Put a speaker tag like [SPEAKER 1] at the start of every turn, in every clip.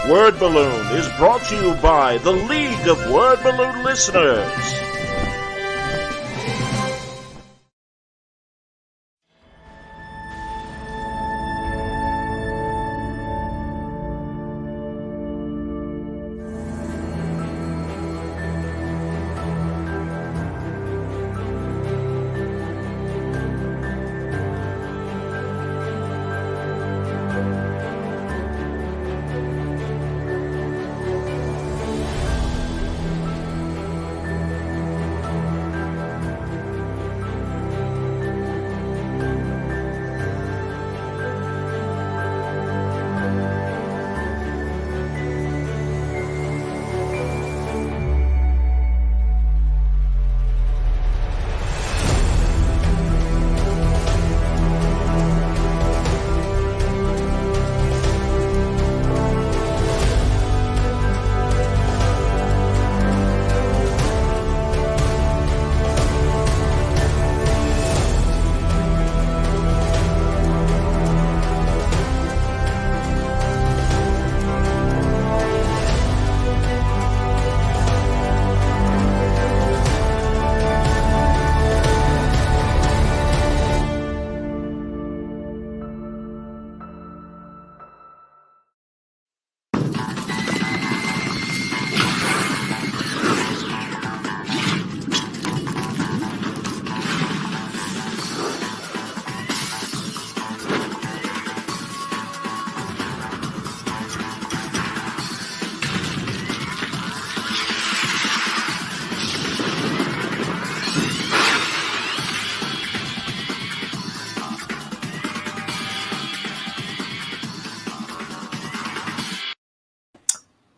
[SPEAKER 1] Word Balloon is brought to you by the League of Word Balloon Listeners.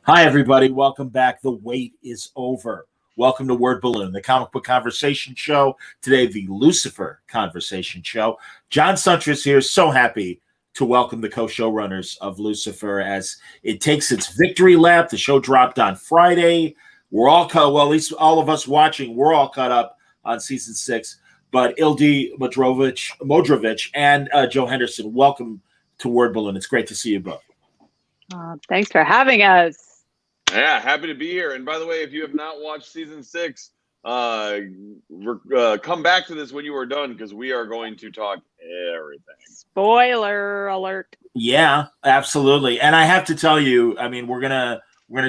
[SPEAKER 1] Hi, everybody. Welcome back. The wait is over. Welcome to Word Balloon, the comic book conversation show. Today, the Lucifer conversation show. John Suntress here. So happy to welcome the co-showrunners of Lucifer as it takes its victory lap. The show dropped on Friday. We're all caught, well, at least all of us watching, we're all caught up on season 6. But Ildy Modrovich and Joe Henderson, welcome to Word Balloon. It's great to see you both.
[SPEAKER 2] Thanks for having us.
[SPEAKER 3] Yeah, happy to be here. And by the way, if you have not watched season 6, come back to this when you are done because we are going to talk everything.
[SPEAKER 2] Spoiler alert.
[SPEAKER 1] Yeah, absolutely. And I have to tell you, I mean, we're gonna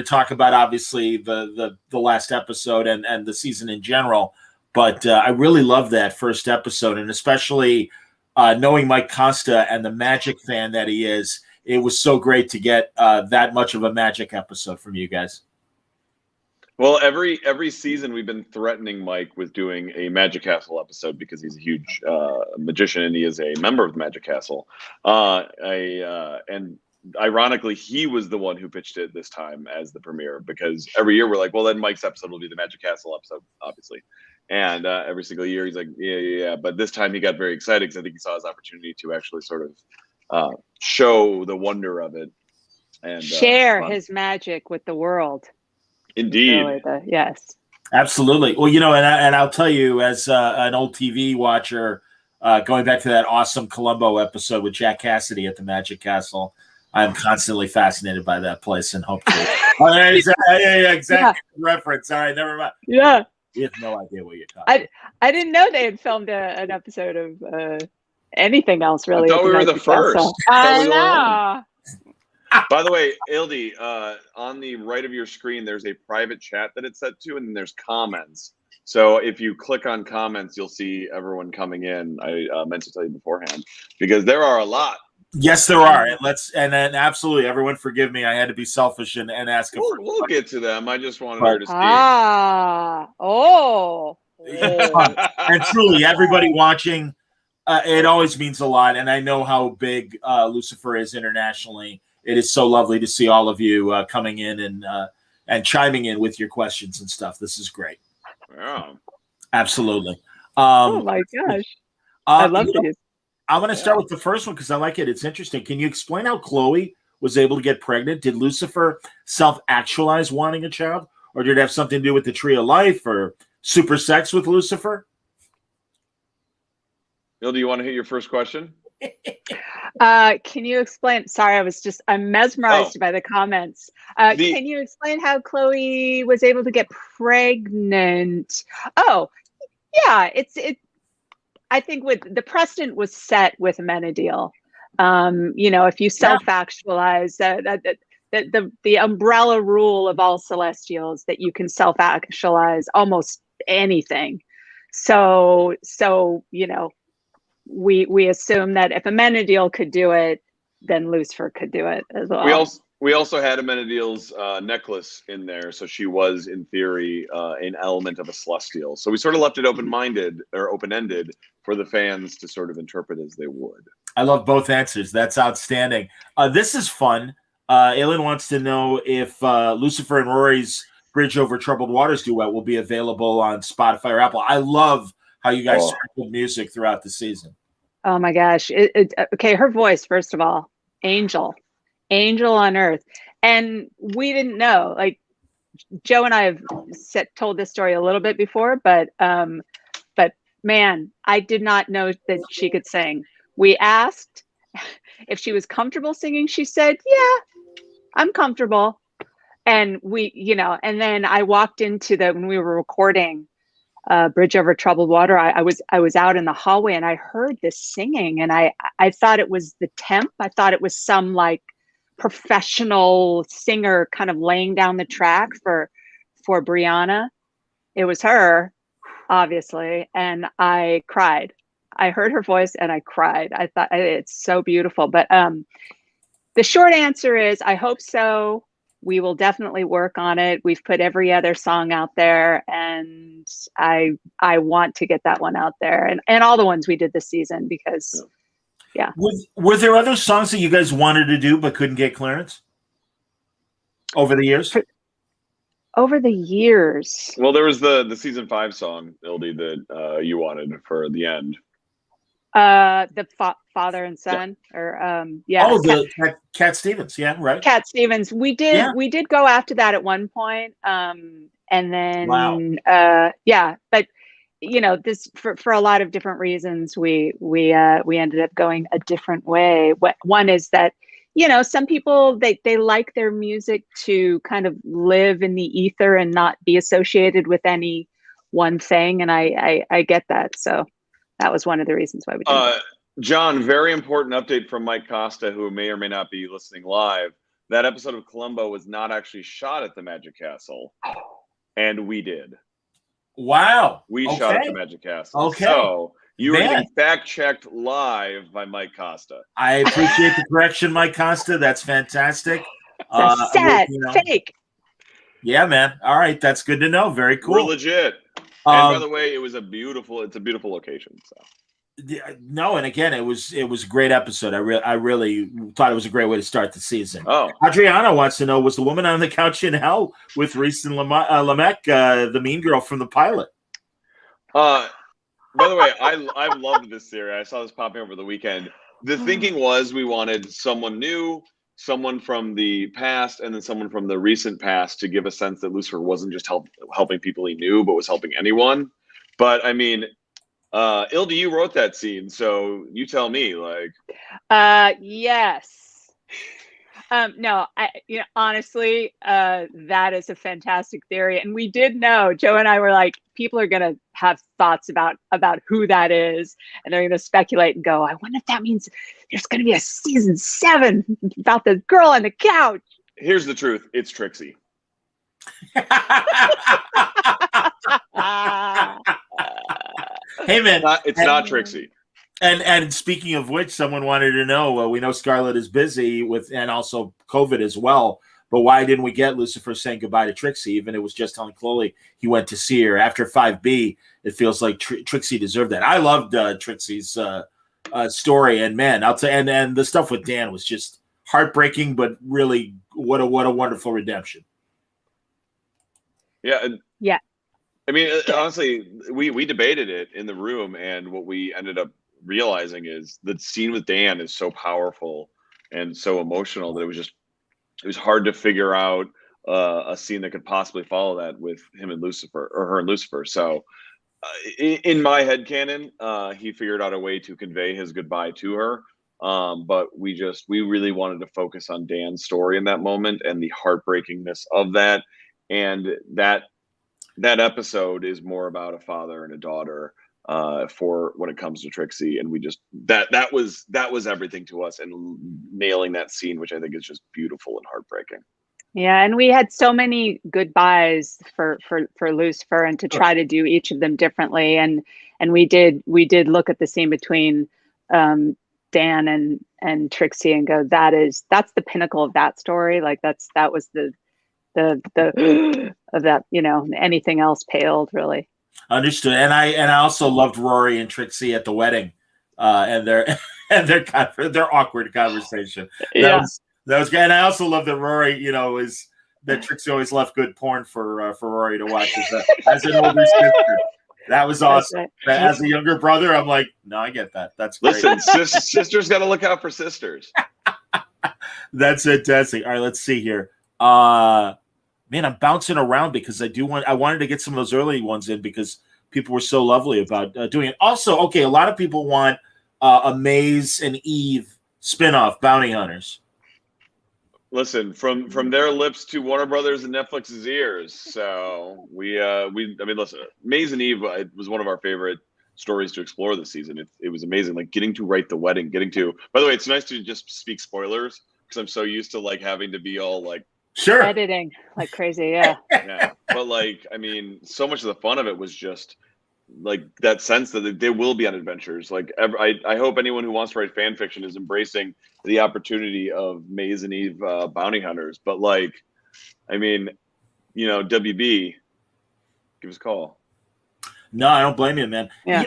[SPEAKER 1] talk about obviously the last episode and the season in general. But I really love that first episode, and especially knowing Mike Costa and the Magic fan that he is. It was so great to get that much of a Magic episode from you guys.
[SPEAKER 3] Well, every season we've been threatening Mike with doing a Magic Castle episode because he's a huge magician and he is a member of the Magic Castle. And ironically, he was the one who pitched it this time as the premiere because every year we're like, well, then Mike's episode will be the Magic Castle episode, obviously. And every single year he's like, yeah. But this time he got very excited because I think he saw his opportunity to actually sort of show the wonder of it and
[SPEAKER 2] share his magic with the world.
[SPEAKER 3] Indeed.
[SPEAKER 2] Really yes.
[SPEAKER 1] Absolutely. Well, you know, and I'll tell you as an old TV watcher, going back to that awesome Columbo episode with Jack Cassidy at the Magic Castle, I'm constantly fascinated by that place and hope to. Yeah, exactly. Yeah. Reference. All right, never mind.
[SPEAKER 2] Yeah.
[SPEAKER 1] You have no idea what you're talking about.
[SPEAKER 2] I didn't know they had filmed an episode of anything else, really.
[SPEAKER 3] I thought we were the first.
[SPEAKER 2] I know.
[SPEAKER 3] By the way, Ildy, on the right of your screen, there's a private chat that it's set to, and then there's comments. So if you click on comments, you'll see everyone coming in. I meant to tell you beforehand because there are a lot.
[SPEAKER 1] Yes, there are, and then absolutely, everyone forgive me. I had to be selfish and ask.
[SPEAKER 3] We'll get to them. I just wanted her to see.
[SPEAKER 1] And truly, everybody watching. It always means a lot, and I know how big Lucifer is internationally. It is so lovely to see all of you coming in and chiming in with your questions and stuff. This is great.
[SPEAKER 3] Yeah,
[SPEAKER 1] absolutely.
[SPEAKER 2] Oh my gosh, I love it.
[SPEAKER 1] I'm going to start with the first one because I like it. It's interesting. Can you explain how Chloe was able to get pregnant? Did Lucifer self-actualize wanting a child, or did it have something to do with the Tree of Life or super sex with Lucifer?
[SPEAKER 3] Bill, do you want to hit your first question?
[SPEAKER 2] Can you explain? Sorry, I'm mesmerized by the comments. Can you explain how Chloe was able to get pregnant? Oh, yeah, I think with the precedent was set with Menadil. If you self-actualize, the umbrella rule of all celestials that you can self-actualize almost anything. So we assume that if Amenadiel could do it, then Lucifer could do it as well.
[SPEAKER 3] We also had Amenadiel's necklace in there, so she was in theory an element of a celestial. So we sort of left it open-minded or open-ended for the fans to sort of interpret as they would.
[SPEAKER 1] I love both answers. That's outstanding. This is fun. Aylin wants to know if Lucifer and Rory's Bridge Over Troubled Waters duet will be available on Spotify or Apple. I love how you guys sprinkled music throughout the season.
[SPEAKER 2] Oh my gosh. Okay, her voice, first of all, angel on earth. And we didn't know, like Joe and I have told this story a little bit before, but man, I did not know that she could sing. We asked if she was comfortable singing. She said, yeah, I'm comfortable. And and then I walked into when we were recording Bridge Over Troubled Water, I was out in the hallway and I heard this singing, and I thought it was the temp. I thought it was some like professional singer kind of laying down the track for Brianna. It was her, obviously, and I cried. I heard her voice and I cried. I thought it's so beautiful. But the short answer is I hope so. We will definitely work on it. We've put every other song out there, and I want to get that one out there, and all the ones we did this season, because yeah.
[SPEAKER 1] Were there other songs that you guys wanted to do but couldn't get clearance over the years?
[SPEAKER 2] Over the years.
[SPEAKER 3] Well, there was the season 5 song, Ildy, that you wanted for the end.
[SPEAKER 2] The father and son, or
[SPEAKER 1] Oh, the Cat Stevens, yeah, right.
[SPEAKER 2] Cat Stevens. We did go after that at one point, and then but this for a lot of different reasons we ended up going a different way. One is that some people they like their music to kind of live in the ether and not be associated with any one thing, and I get that. So that was one of the reasons why we did it.
[SPEAKER 3] John, very important update from Mike Costa, who may or may not be listening live. That episode of Columbo was not actually shot at the Magic Castle, and we did.
[SPEAKER 1] Wow.
[SPEAKER 3] We shot at the Magic Castle.
[SPEAKER 1] Okay.
[SPEAKER 3] So you are getting fact-checked live by Mike Costa.
[SPEAKER 1] I appreciate the correction, Mike Costa. That's fantastic.
[SPEAKER 2] Fake.
[SPEAKER 1] Yeah, man. All right. That's good to know. Very cool.
[SPEAKER 3] We're legit. And by the way, it's a beautiful location. So
[SPEAKER 1] no, and again, it was a great episode. I really thought it was a great way to start the season.
[SPEAKER 3] Oh,
[SPEAKER 1] Adriana wants to know, was the woman on the couch in hell with Reese and Lamech, the mean girl from the pilot?
[SPEAKER 3] By the way, I've loved this theory. I saw this popping over the weekend. The thinking was we wanted someone new, someone from the past, and then someone from the recent past to give a sense that Lucifer wasn't just helping people he knew, but was helping anyone. But I mean, Ildy, you wrote that scene, so you tell me.
[SPEAKER 2] Yes. No, honestly, that is a fantastic theory, and we did know. Joe and I were like, people are gonna have thoughts about who that is, and they're gonna speculate and go, I wonder if that means there's gonna be a season 7 about the girl on the couch.
[SPEAKER 3] Here's the truth: it's Trixie.
[SPEAKER 1] Hey man,
[SPEAKER 3] it's not Trixie.
[SPEAKER 1] And speaking of which, someone wanted to know, we know Scarlett is busy and also COVID as well, but why didn't we get Lucifer saying goodbye to Trixie? Even it was just telling Chloe he went to see her. After 5B, it feels like Trixie deserved that. I loved Trixie's story, and man, I'll tell you, and the stuff with Dan was just heartbreaking, but really, what a wonderful redemption.
[SPEAKER 3] Yeah.
[SPEAKER 2] Yeah.
[SPEAKER 3] I mean, honestly, we debated it in the room, and what we ended up realizing is the scene with Dan is so powerful and so emotional that it was hard to figure out a scene that could possibly follow that with him and Lucifer, or her and Lucifer. So in my headcanon, he figured out a way to convey his goodbye to her, But we really wanted to focus on Dan's story in that moment and the heartbreakingness of that. And that episode is more about a father and a daughter for when it comes to Trixie. And we just, that was everything to us, and nailing that scene, which I think is just beautiful and heartbreaking.
[SPEAKER 2] Yeah, and we had so many goodbyes for Lucifer, and to try to do each of them differently, and we did look at the scene between Dan and Trixie and go, that's the pinnacle of that story. Like that was the of that, anything else paled, really.
[SPEAKER 1] Understood. And I also loved Rory and Trixie at the wedding, and their their awkward conversation. That was great. And I also love that Rory, is that Trixie always left good porn for Rory to watch as an older sister. That was awesome. Right. As a younger brother, I'm like, no, I get that. That's great.
[SPEAKER 3] Listen, sisters got to look out for sisters.
[SPEAKER 1] That's fantastic. All right, let's see here. Man, I'm bouncing around because I wanted to get some of those early ones in because people were so lovely about doing it. Also, okay, a lot of people want a Maze and Eve spinoff, Bounty Hunters.
[SPEAKER 3] Listen, from their lips to Warner Brothers and Netflix's ears. So listen, Maze and Eve was one of our favorite stories to explore this season. It was amazing, like getting to write the wedding, by the way, it's nice to just speak spoilers because I'm so used to like having to be all like
[SPEAKER 1] sure
[SPEAKER 2] editing like crazy. Yeah.
[SPEAKER 3] But so much of the fun of it was just like that sense that they will be on adventures. Like I hope anyone who wants to write fan fiction is embracing the opportunity of Maze and Eve bounty hunters. But WB, give us a call.
[SPEAKER 1] No, I don't blame you, man.
[SPEAKER 2] Yeah.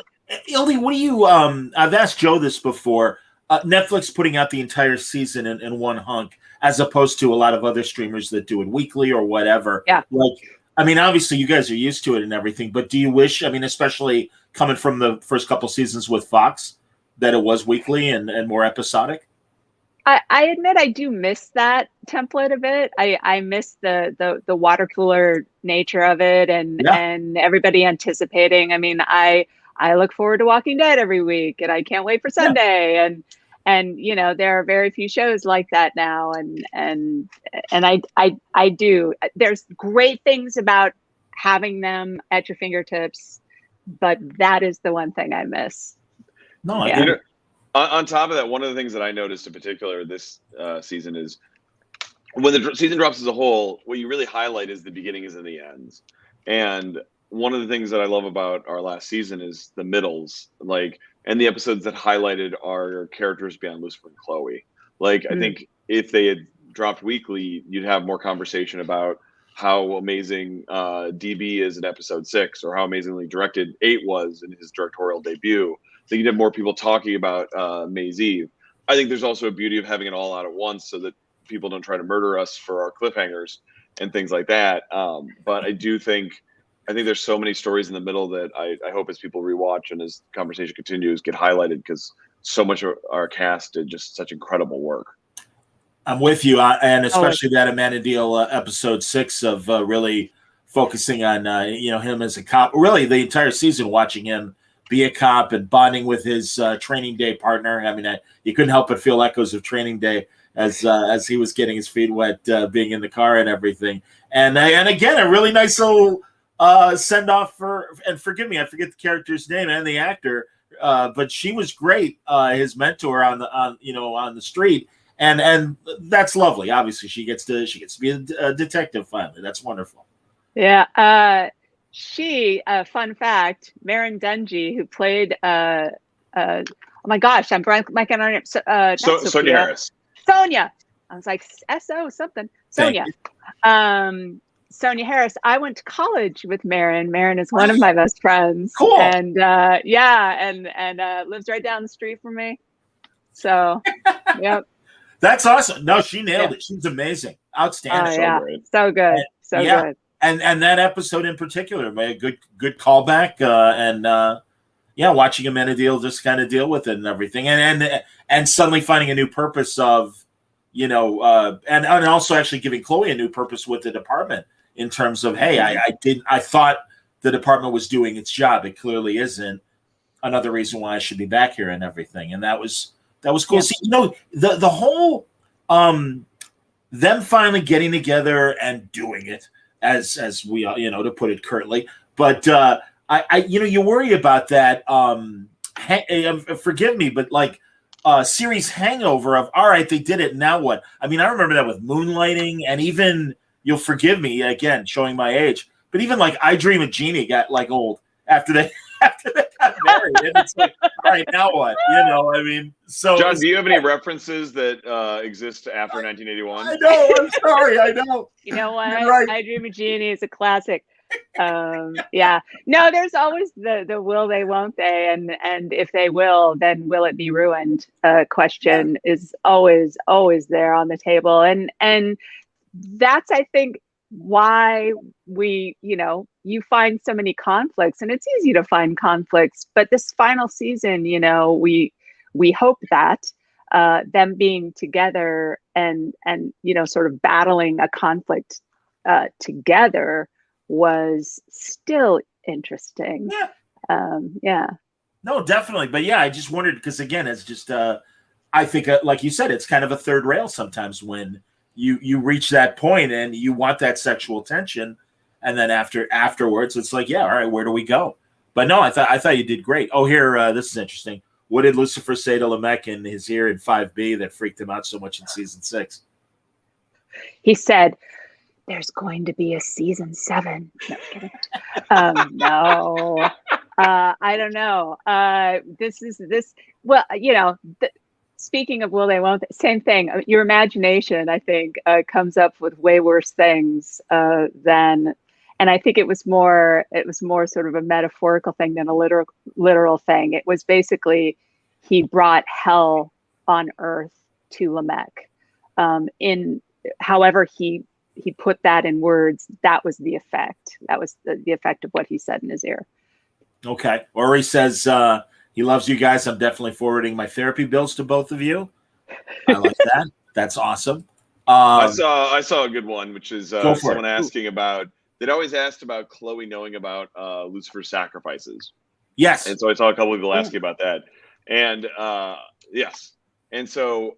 [SPEAKER 1] Ildy, what do you I've asked Joe this before. Netflix putting out the entire season in one hunk, as opposed to a lot of other streamers that do it weekly or whatever.
[SPEAKER 2] Yeah.
[SPEAKER 1] Obviously you guys are used to it and everything, but do you wish, especially coming from the first couple seasons with Fox, that it was weekly and more episodic?
[SPEAKER 2] I admit I do miss that template a bit. I miss the water cooler nature of it and everybody anticipating. I look forward to Walking Dead every week, and I can't wait for Sunday. Yeah. And there are very few shows like that now, and I do. There's great things about having them at your fingertips, but that is the one thing I miss.
[SPEAKER 1] No,
[SPEAKER 2] yeah.
[SPEAKER 3] On top of that, one of the things that I noticed in particular this season is when the season drops as a whole, what you really highlight is the beginnings and the ends. And one of the things that I love about our last season is the middles, and the episodes that highlighted our characters beyond Lucifer and Chloe. I think if they had dropped weekly, you'd have more conversation about how amazing DB is in episode 6, or how amazingly directed 8 was in his directorial debut. I think you'd have more people talking about Maze Eve. I think there's also a beauty of having it all out at once so that people don't try to murder us for our cliffhangers and things like that. But I think there's so many stories in the middle that I hope as people rewatch and as conversation continues get highlighted, because so much of our cast did just such incredible work.
[SPEAKER 1] I'm with you, and especially that Amanda Deal episode 6 of really focusing on him as a cop. Really, the entire season, watching him be a cop and bonding with his Training Day partner. You couldn't help but feel echoes of Training Day as he was getting his feet wet, being in the car and everything. And again, a really nice little send off and forgive me, I forget the character's name and the actor, but she was great. His mentor on the street, and that's lovely. Obviously, she gets to be a detective finally. That's wonderful.
[SPEAKER 2] Yeah. Fun fact, Maren Dungy, who played oh my gosh, I'm blanking on her name.
[SPEAKER 3] Sonia Harris.
[SPEAKER 2] Sonia. I was like S-O something. Sonia. Sonia Harris. I went to college with Maren. Maren is one of my best friends.
[SPEAKER 1] Cool.
[SPEAKER 2] And lives right down the street from me. So, yep.
[SPEAKER 1] That's awesome. No, she nailed it. She's amazing. Outstanding.
[SPEAKER 2] So good. Good.
[SPEAKER 1] And that episode in particular made a good callback. Watching Amanda Deal just kind of deal with it and everything, and suddenly finding a new purpose of, and also actually giving Chloe a new purpose with the department in terms of, hey, I thought the department was doing its job. It clearly isn't. Another reason why I should be back here and everything. And that was That was cool.
[SPEAKER 2] Yeah.
[SPEAKER 1] See, the whole them finally getting together and doing it as we to put it curtly. But you worry about that. Forgive me, but like series hangover of all right, they did it. Now what? I mean, I remember that with Moonlighting, and even you'll forgive me again, showing my age. But even like I Dream of Jeannie got like old after they got married, and it's like, all right, now what? I mean, so
[SPEAKER 3] John, do you have any references that exist after 1981?
[SPEAKER 1] I know. I'm sorry. I know.
[SPEAKER 2] You know what?
[SPEAKER 1] Right.
[SPEAKER 2] I Dream of Jeannie is a classic. Yeah. No, there's always the will they, won't they, and if they will, then will it be ruined? Question is always there on the table, and that's, I think, why we, you find so many conflicts, and it's easy to find conflicts, but this final season, we hope that them being together and sort of battling a conflict together was still interesting. Yeah.
[SPEAKER 1] No, definitely. But yeah, I just wondered, because again, it's just I think like you said, it's kind of a third rail sometimes when you reach that point and you want that sexual tension, and then afterwards it's like, yeah, all right, where do we go? But no, I thought you did great. Oh, here, this is interesting. What did Lucifer say to Lamech in his ear in 5B that freaked him out so much in season 6?
[SPEAKER 2] He said, "There's going to be a season 7." No, kidding. No, I don't know. Well, speaking of will they, won't they, same thing. Your imagination, I think, comes up with way worse things than. And I think it was more sort of a metaphorical thing than a literal thing. It was basically he brought hell on earth to Lamech. In however he put that in words, that was the effect. That was the effect of what he said in his ear. Okay.
[SPEAKER 1] Or he says he loves you guys. I'm definitely forwarding my therapy bills to both of you. I like that. That's awesome.
[SPEAKER 3] I saw a good one, which is someone asking about. They'd always asked about Chloe knowing about Lucifer's sacrifices.
[SPEAKER 1] Yes.
[SPEAKER 3] And so I saw a couple of people asking about that. And yes. And so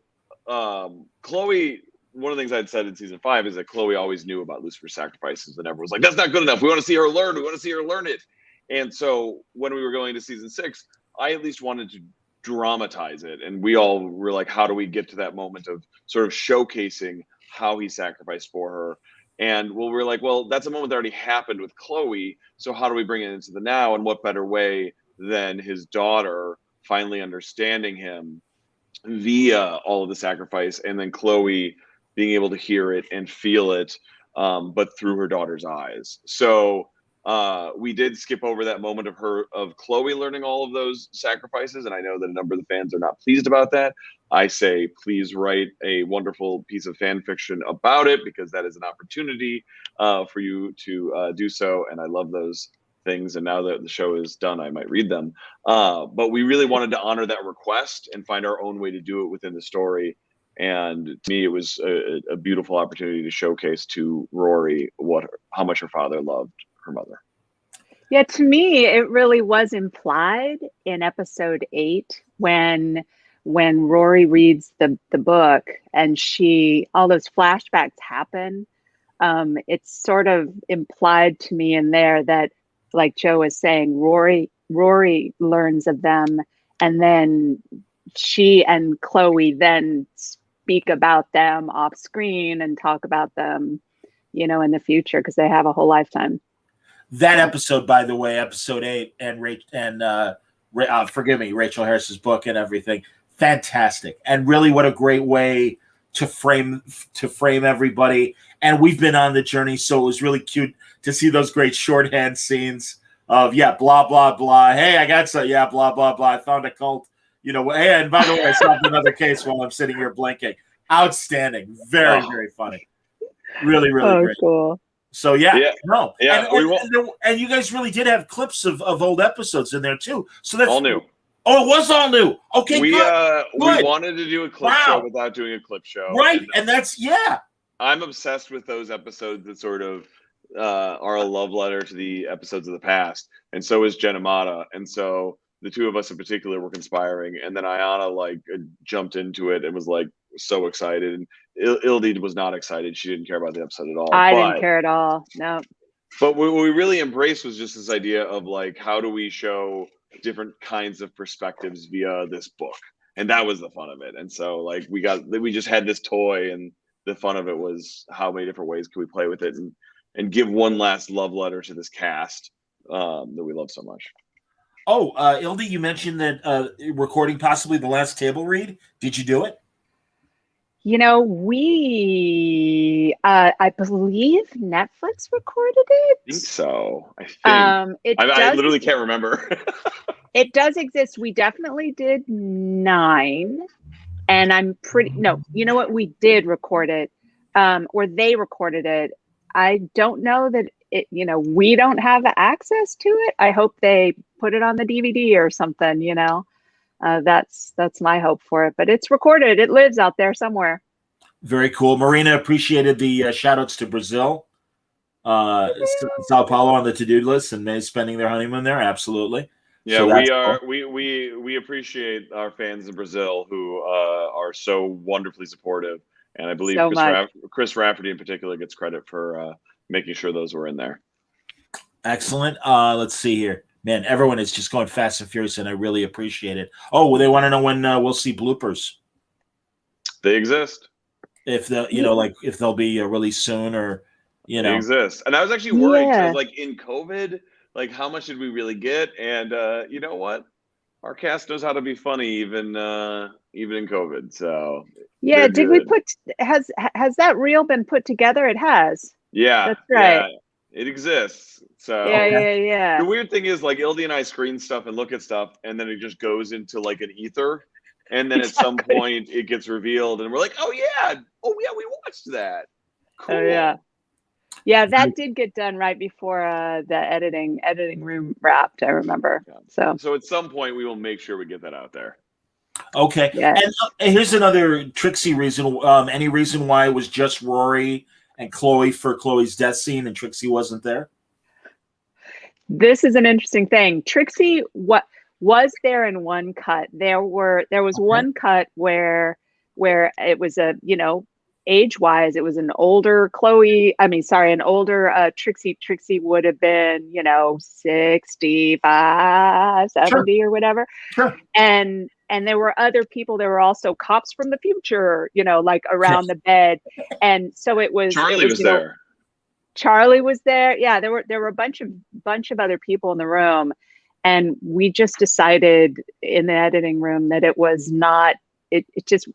[SPEAKER 3] Chloe, one of the things I'd said in season 5 is that Chloe always knew about Lucifer's sacrifices, and everyone was like, that's not good enough. We want to see her learn. We want to see her learn it. And so when we were going to season 6, I at least wanted to dramatize it. And we all were like, how do we get to that moment of sort of showcasing how he sacrificed for her? And we're like, well, that's a moment that already happened with Chloe. So how do we bring it into the now? And what better way than his daughter finally understanding him via all of the sacrifice, and then Chloe being able to hear it and feel it, but through her daughter's eyes. So we did skip over that moment of Chloe learning all of those sacrifices. And I know that a number of the fans are not pleased about that. I say, please write a wonderful piece of fan fiction about it, because that is an opportunity for you to do so. And I love those things. And now that the show is done, I might read them. But we really wanted to honor that request and find our own way to do it within the story. And to me, it was a beautiful opportunity to showcase to Rory how much her father loved her mother.
[SPEAKER 2] Yeah, to me, it really was implied in episode 8 when Rory reads the book and all those flashbacks happen. It's sort of implied to me in there that, like Joe was saying, Rory learns of them, and then she and Chloe then speak about them off screen and talk about them, in the future, because they have a whole lifetime.
[SPEAKER 1] That episode, by the way, episode 8, and forgive me, Rachel Harris's book and everything, fantastic, and really, what a great way to frame everybody. And we've been on the journey, so it was really cute to see those great shorthand scenes of blah blah blah. Hey, I got some blah blah blah. I found a cult. Hey, and by the way, I solved another case while I'm sitting here blinking. Outstanding, very very funny, really great.
[SPEAKER 2] Cool.
[SPEAKER 1] So no,
[SPEAKER 3] yeah,
[SPEAKER 1] and you guys really did have clips of old episodes in there too. So that's
[SPEAKER 3] all new.
[SPEAKER 1] Oh, it was all new. Okay,
[SPEAKER 3] we
[SPEAKER 1] good.
[SPEAKER 3] We wanted to do a clip show without doing a clip show,
[SPEAKER 1] right? And that's
[SPEAKER 3] I'm obsessed with those episodes that sort of are a love letter to the episodes of the past, and so is Jenna Mata. And so the two of us in particular were conspiring, and then Ayana like jumped into it and was like so excited, and Ildy was not excited. She didn't care about the episode at all.
[SPEAKER 2] I didn't care at all. No.
[SPEAKER 3] But what we really embraced was just this idea of like, how do we show different kinds of perspectives via this book? And that was the fun of it. And so like we just had this toy, and the fun of it was how many different ways can we play with it and give one last love letter to this cast that we love so much.
[SPEAKER 1] Oh, Ildy, you mentioned that recording possibly the last table read. Did you do it?
[SPEAKER 2] You know, I believe Netflix recorded it.
[SPEAKER 3] I think so. I literally can't remember.
[SPEAKER 2] It does exist. We definitely did 9, and I'm no, you know what? We did record it, or they recorded it. I don't know that it, you know, we don't have access to it. I hope they put it on the DVD or something, you know. That's my hope for it, but it's recorded. It lives out there somewhere.
[SPEAKER 1] Very cool. Marina appreciated the shout outs to Brazil, Sao Paulo on the to-do list, and May spending their honeymoon there. Absolutely.
[SPEAKER 3] Yeah,
[SPEAKER 1] so
[SPEAKER 3] we appreciate our fans in Brazil who are so wonderfully supportive, and I believe Chris Rafferty in particular gets credit for making sure those were in there.
[SPEAKER 1] Excellent. Let's see here. Man, everyone is just going fast and furious, and I really appreciate it. Oh, well, they want to know when we'll see bloopers.
[SPEAKER 3] They exist.
[SPEAKER 1] If if they'll be released soon, or
[SPEAKER 3] They exist. And I was actually worried because like in COVID, like how much did we really get? And you know what? Our cast knows how to be funny even in COVID. So
[SPEAKER 2] yeah, did we put has that reel been put together? It has.
[SPEAKER 3] Yeah,
[SPEAKER 2] that's right.
[SPEAKER 3] Yeah. It exists. So
[SPEAKER 2] yeah.
[SPEAKER 3] The weird thing is like Ildy and I screen stuff and look at stuff, and then it just goes into like an ether, and then at some point it gets revealed, and we're like, oh yeah, we watched that. Cool.
[SPEAKER 2] Oh yeah, that did get done right before the editing room wrapped. I remember.
[SPEAKER 3] Yeah. So at some point we will make sure we get that out there.
[SPEAKER 1] Okay.
[SPEAKER 2] Yes.
[SPEAKER 1] And here's another Trixie reason. Any reason why it was just Rory and Chloe for Chloe's death scene, and Trixie wasn't there?
[SPEAKER 2] This is an interesting thing. Trixie, what was there in one cut? There was one cut where it was a, you know, age-wise, it was an older an older Trixie. Trixie would have been, you know, 65, 70 or whatever.
[SPEAKER 1] Sure.
[SPEAKER 2] And there were other people. There were also cops from the future, you know, like around the bed. And so it was
[SPEAKER 3] Charlie was there.
[SPEAKER 2] Charlie was there. Yeah, there were a bunch of other people in the room, and we just decided in the editing room that it was not. It just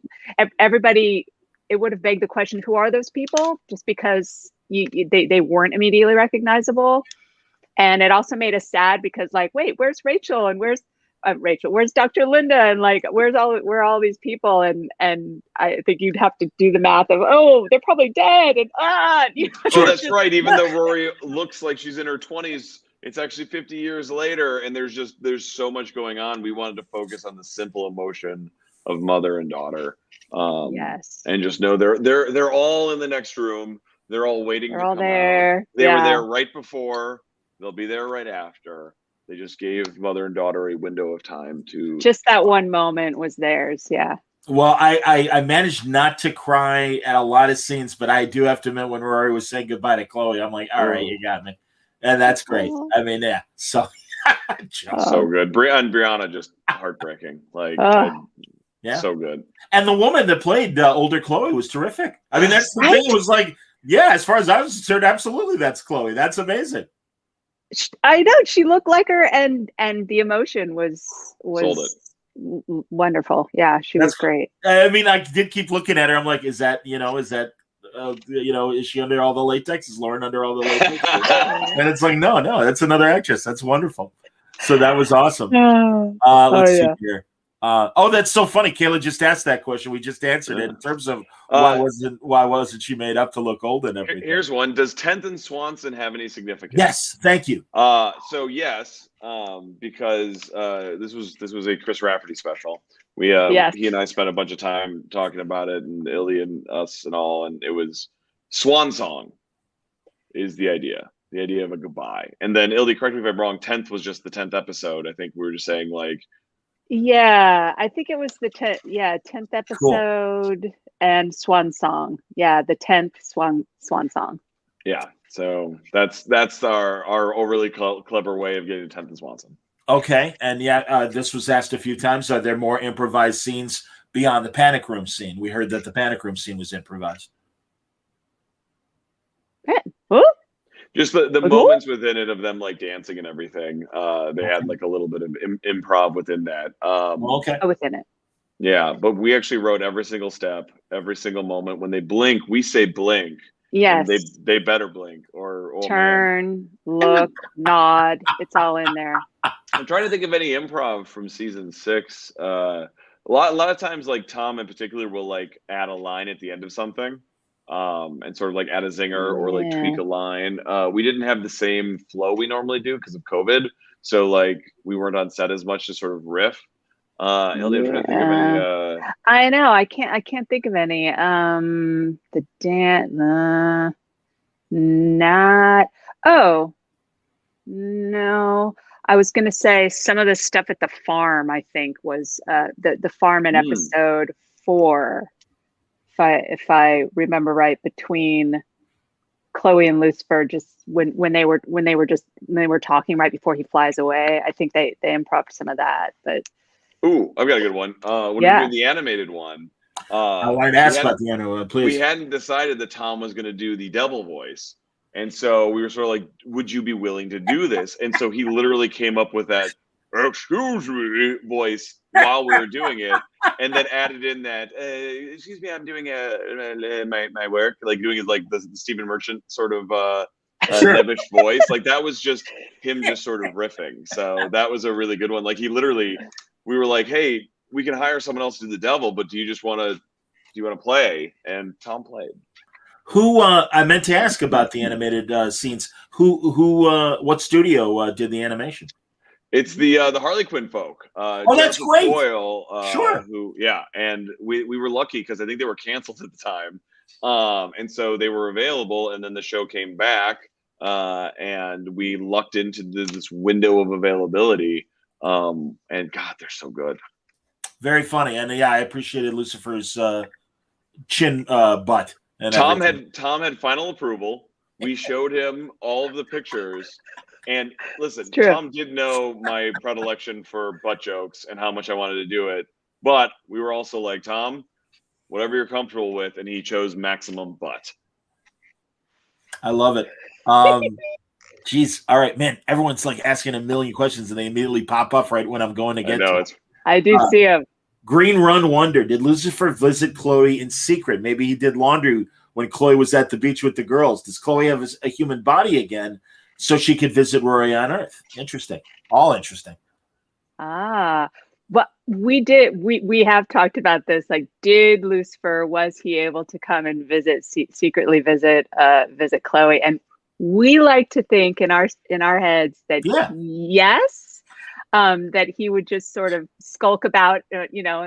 [SPEAKER 2] everybody. It would have begged the question, who are those people? Just because they weren't immediately recognizable, and it also made us sad because like, wait, where's Rachel and where's where's Dr. Linda, and like where are all these people, and I think you'd have to do the math of, oh, they're probably dead, and you know,
[SPEAKER 3] oh, that's right. Even though Rory looks like she's in her 20s, it's actually 50 years later, and there's so much going on. We wanted to focus on the simple emotion of mother and daughter.
[SPEAKER 2] Yes.
[SPEAKER 3] And just know they're all in the next room. They're all waiting.
[SPEAKER 2] They're all there.
[SPEAKER 3] Out. They were there right before. They'll be there right after. They just gave mother and daughter a window of time to.
[SPEAKER 2] Just that one moment was theirs. Yeah.
[SPEAKER 1] Well, I managed not to cry at a lot of scenes, but I do have to admit when Rory was saying goodbye to Chloe, I'm like, all right, you got me. And that's great. I mean, yeah. So
[SPEAKER 3] so good. Brianna just heartbreaking. Like
[SPEAKER 1] yeah.
[SPEAKER 3] So good.
[SPEAKER 1] And the woman that played older Chloe was terrific. I mean, that's the thing. It was like, yeah, as far as I was concerned, absolutely, that's Chloe. That's amazing.
[SPEAKER 2] I know, she looked like her, and the emotion was wonderful. Yeah, she was great.
[SPEAKER 1] I mean, I did keep looking at her. I'm like, is she under all the latex? Is Lauren under all the latex? And it's like, no, that's another actress. That's wonderful. So that was awesome. Let's see here. That's so funny. Kayla just asked that question. We just answered it in terms of why wasn't she made up to look old and everything.
[SPEAKER 3] Here's one. Does 10th and Swanson have any significance?
[SPEAKER 1] Yes, thank you.
[SPEAKER 3] So yes, because this was a Chris Rafferty special. He and I spent a bunch of time talking about it, and Illy and us and all, and it was Swan Song is the idea. the idea of a goodbye. And then Ildy, correct me if I'm wrong, 10th was just the 10th episode. I think we were just saying like,
[SPEAKER 2] Yeah, I think it was the 10th episode and Swan Song. Yeah, the 10th Swan Song.
[SPEAKER 3] yeah. So that's our overly clever way of getting 10th and Swanson.
[SPEAKER 1] Okay, and this was asked a few times. Are there more improvised scenes beyond the panic room scene? We heard that the panic room scene was improvised.
[SPEAKER 2] Who?
[SPEAKER 3] Just the moments within it of them like dancing and everything. They had like a little bit of improv within that.
[SPEAKER 1] Okay.
[SPEAKER 2] Within it.
[SPEAKER 3] Yeah, but we actually wrote every single step, every single moment. When they blink, we say blink.
[SPEAKER 2] Yes.
[SPEAKER 3] They better blink or
[SPEAKER 2] turn, look, nod. It's all in there.
[SPEAKER 3] I'm trying to think of any improv from season 6. A lot of times, like Tom in particular will like add a line at the end of something, and sort of like add a zinger or like tweak a line. We didn't have the same flow we normally do because of COVID, so like we weren't on set as much to sort of riff. Ildy, I'm trying to think of any.
[SPEAKER 2] I know I can't think of any. The dance, not. Oh, no. I was going to say some of the stuff at the farm, I think, was the farm in episode 4, if I remember right, between Chloe and Lucifer, just when they were talking right before he flies away. I think they improv some of that. But
[SPEAKER 3] ooh, I've got a good one. When we're doing the animated one,
[SPEAKER 1] I wanted to ask about the animated one, please.
[SPEAKER 3] We hadn't decided that Tom was going to do the devil voice. And so we were sort of like, would you be willing to do this? And so he literally came up with that, excuse me, voice while we were doing it. And then added in that, excuse me, I'm doing my work. Like doing it like the Stephen Merchant sort of nebbish voice. Like that was just him just sort of riffing. So that was a really good one. Like he literally, we were like, hey, we can hire someone else to do the devil, but do you want to play? And Tom played.
[SPEAKER 1] Who I meant to ask about the animated scenes. What studio did the animation?
[SPEAKER 3] It's the Harley Quinn folk.
[SPEAKER 1] That's great.
[SPEAKER 3] Boyle,
[SPEAKER 1] sure.
[SPEAKER 3] And we were lucky because I think they were canceled at the time, and so they were available. And then the show came back, and we lucked into this window of availability. And God, they're so good.
[SPEAKER 1] Very funny, and I appreciated Lucifer's chin butt.
[SPEAKER 3] Tom had final approval. We showed him all of the pictures. And listen, Tom did know my predilection for butt jokes and how much I wanted to do it. But we were also like, Tom, whatever you're comfortable with. And he chose maximum butt.
[SPEAKER 1] I love it. Geez. All right, man. Everyone's like asking a million questions and they immediately pop up right when I'm going to get to it.
[SPEAKER 2] I do see him.
[SPEAKER 1] Green Run Wonder. Did Lucifer visit Chloe in secret? Maybe he did laundry when Chloe was at the beach with the girls. Does Chloe have a human body again so she could visit Rory on Earth? Interesting. All interesting.
[SPEAKER 2] Well, we have talked about this. Like, did Lucifer, was he able to come and secretly visit Chloe? And we like to think in our heads that yes. That he would just sort of skulk about,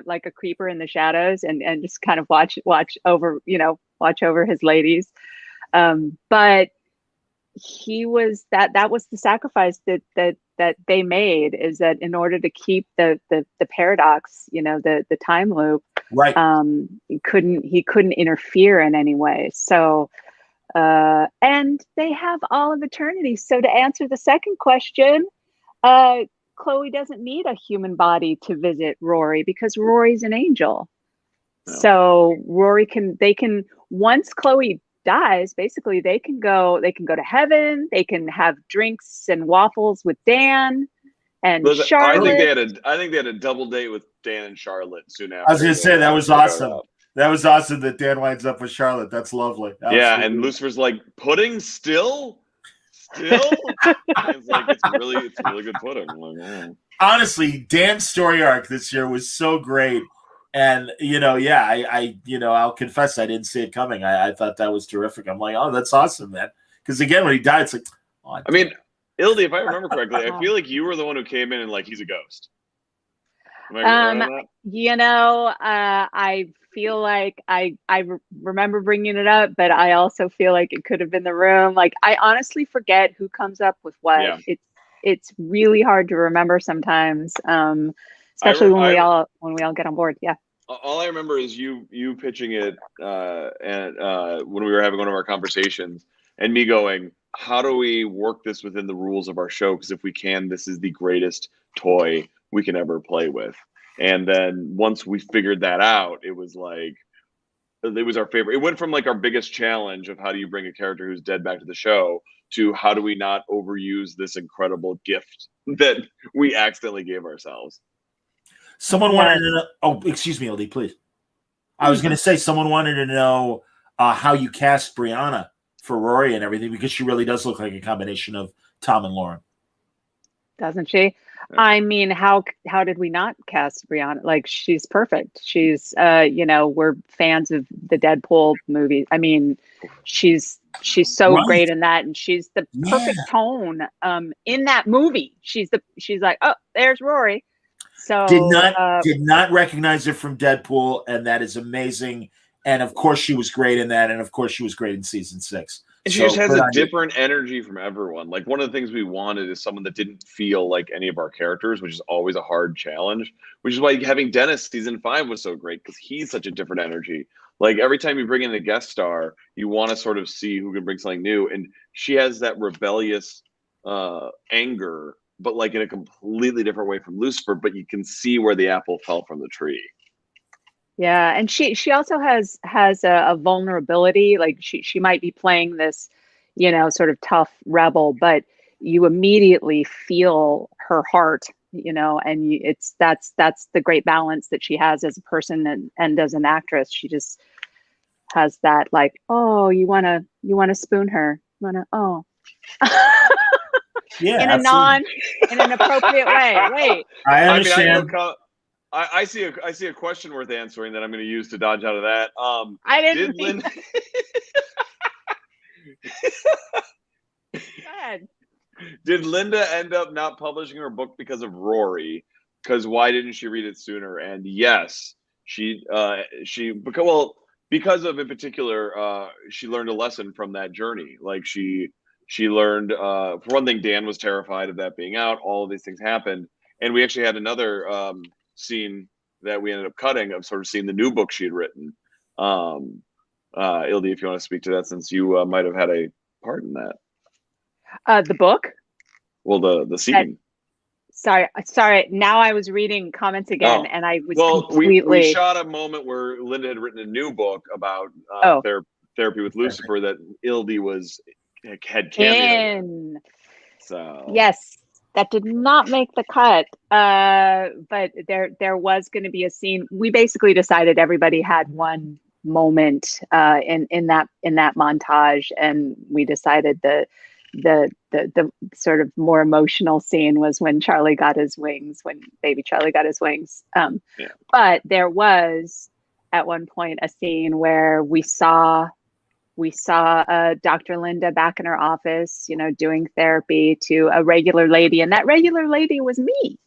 [SPEAKER 2] like a creeper in the shadows and just kind of watch over his ladies. But he was that was the sacrifice that they made, is that in order to keep the paradox, the time loop,
[SPEAKER 1] right.
[SPEAKER 2] He couldn't interfere in any way. So, and they have all of eternity. So to answer the second question, Chloe doesn't need a human body to visit Rory because Rory's an angel. No. So they can once Chloe dies, basically they can go to heaven. They can have drinks and waffles with Dan and Charlotte.
[SPEAKER 3] I think they had a double date with Dan and Charlotte soon after.
[SPEAKER 1] I was gonna say that was awesome. That was awesome that Dan winds up with Charlotte. That's lovely. Absolutely.
[SPEAKER 3] Yeah, and Lucifer's like, pudding still. It's like it's really good pudding. I'm like, oh.
[SPEAKER 1] Honestly, Dan's story arc this year was so great, and I'll confess I didn't see it coming. I thought that was terrific. I'm like, oh, that's awesome, man. Because again, when he died, it's like, oh,
[SPEAKER 3] I mean, Ildy, if I remember correctly, I feel like you were the one who came in and like he's a ghost. Am I right on that?
[SPEAKER 2] You know, I feel like I remember bringing it up, but I also feel like it could have been the room. Like I honestly forget who comes up with what.
[SPEAKER 3] Yeah.
[SPEAKER 2] It's really hard to remember sometimes, especially when we all get on board. Yeah.
[SPEAKER 3] All I remember is you pitching it when we were having one of our conversations, and me going, "How do we work this within the rules of our show? Because if we can, this is the greatest toy we can ever play with." And then once we figured that out, it was like it was our favorite. It went from like our biggest challenge of how do you bring a character who's dead back to the show to how do we not overuse this incredible gift that we accidentally gave ourselves.
[SPEAKER 1] Someone wanted to know. Oh, excuse me, Ildy, please. I was going to say someone wanted to know how you cast Brianna for Rory and everything, because she really does look like a combination of Tom and Lauren.
[SPEAKER 2] Doesn't she? I mean, how did we not cast Brianna? Like, she's perfect. She's, we're fans of the Deadpool movie. I mean, she's so great in that, and she's the perfect tone in that movie. She's like, oh, there's Rory. So
[SPEAKER 1] did not recognize her from Deadpool, and that is amazing. And of course, she was great in that, and of course, she was great in season 6.
[SPEAKER 3] And she just has a different energy from everyone. Like, one of the things we wanted is someone that didn't feel like any of our characters, which is always a hard challenge. Which is why having Dennis season 5 was so great, because he's such a different energy. Like, every time you bring in a guest star, you want to sort of see who can bring something new, and she has that rebellious anger, but like in a completely different way from Lucifer, but you can see where the apple fell from the tree.
[SPEAKER 2] Yeah, and she also has a vulnerability. Like she might be playing this, sort of tough rebel, but you immediately feel her heart, and that's the great balance that she has as a person and as an actress. She just has that, like, oh, you wanna spoon her,
[SPEAKER 1] Yeah,
[SPEAKER 2] in an appropriate way. Wait,
[SPEAKER 1] I understand.
[SPEAKER 3] I see a question worth answering that I'm going to use to dodge out of that.
[SPEAKER 2] I didn't. Go ahead.
[SPEAKER 3] Did Linda end up not publishing her book because of Rory? Because why didn't she read it sooner? And yes, because of, in particular, she learned a lesson from that journey. Like she learned, for one thing, Dan was terrified of that being out. All of these things happened, and we actually had another scene that we ended up cutting of sort of seeing the new book she had written. Ildy, if you want to speak to that, since you might have had a part in that.
[SPEAKER 2] The book?
[SPEAKER 3] Well, the scene.
[SPEAKER 2] Sorry. Now I was reading comments again, and I was completely.
[SPEAKER 3] We shot a moment where Linda had written a new book about therapy with Lucifer that Ildy had cameoed in. So
[SPEAKER 2] yes. That did not make the cut, but there was going to be a scene. We basically decided everybody had one moment in that montage, and we decided the sort of more emotional scene was when Charlie got his wings, when baby Charlie got his wings. But there was at one point a scene where we saw Dr. Linda back in her office, doing therapy to a regular lady, and that regular lady was me.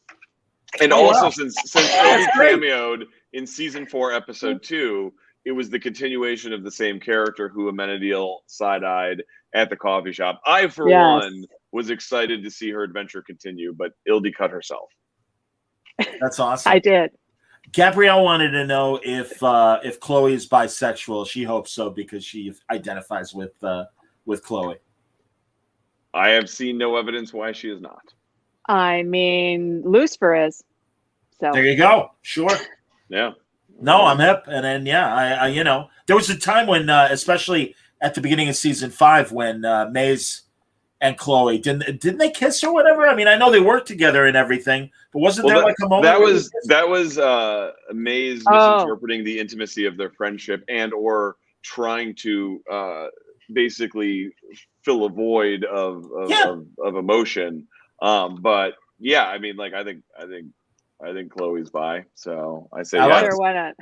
[SPEAKER 3] And since Ildy cameoed in season 4, episode 2, it was the continuation of the same character who Amenadiel side-eyed at the coffee shop. I, for one, was excited to see her adventure continue, but Ildy cut herself.
[SPEAKER 1] That's awesome.
[SPEAKER 2] I did.
[SPEAKER 1] Gabrielle wanted to know if Chloe is bisexual. She hopes so because she identifies with Chloe.
[SPEAKER 3] I have seen no evidence why she is not.
[SPEAKER 2] I mean, Lucifer is. So
[SPEAKER 1] there you go. Sure.
[SPEAKER 3] Yeah.
[SPEAKER 1] No, I'm hip. And then I there was a time when, especially at the beginning of season 5, when Maze and Chloe didn't they kiss or whatever? I mean, I know they worked together and everything, but wasn't there like a moment?
[SPEAKER 3] That was Maze misinterpreting the intimacy of their friendship and or trying to basically fill a void of emotion. But yeah, I mean, like I think Chloe's bi, so I say yes.
[SPEAKER 2] Sure, why not?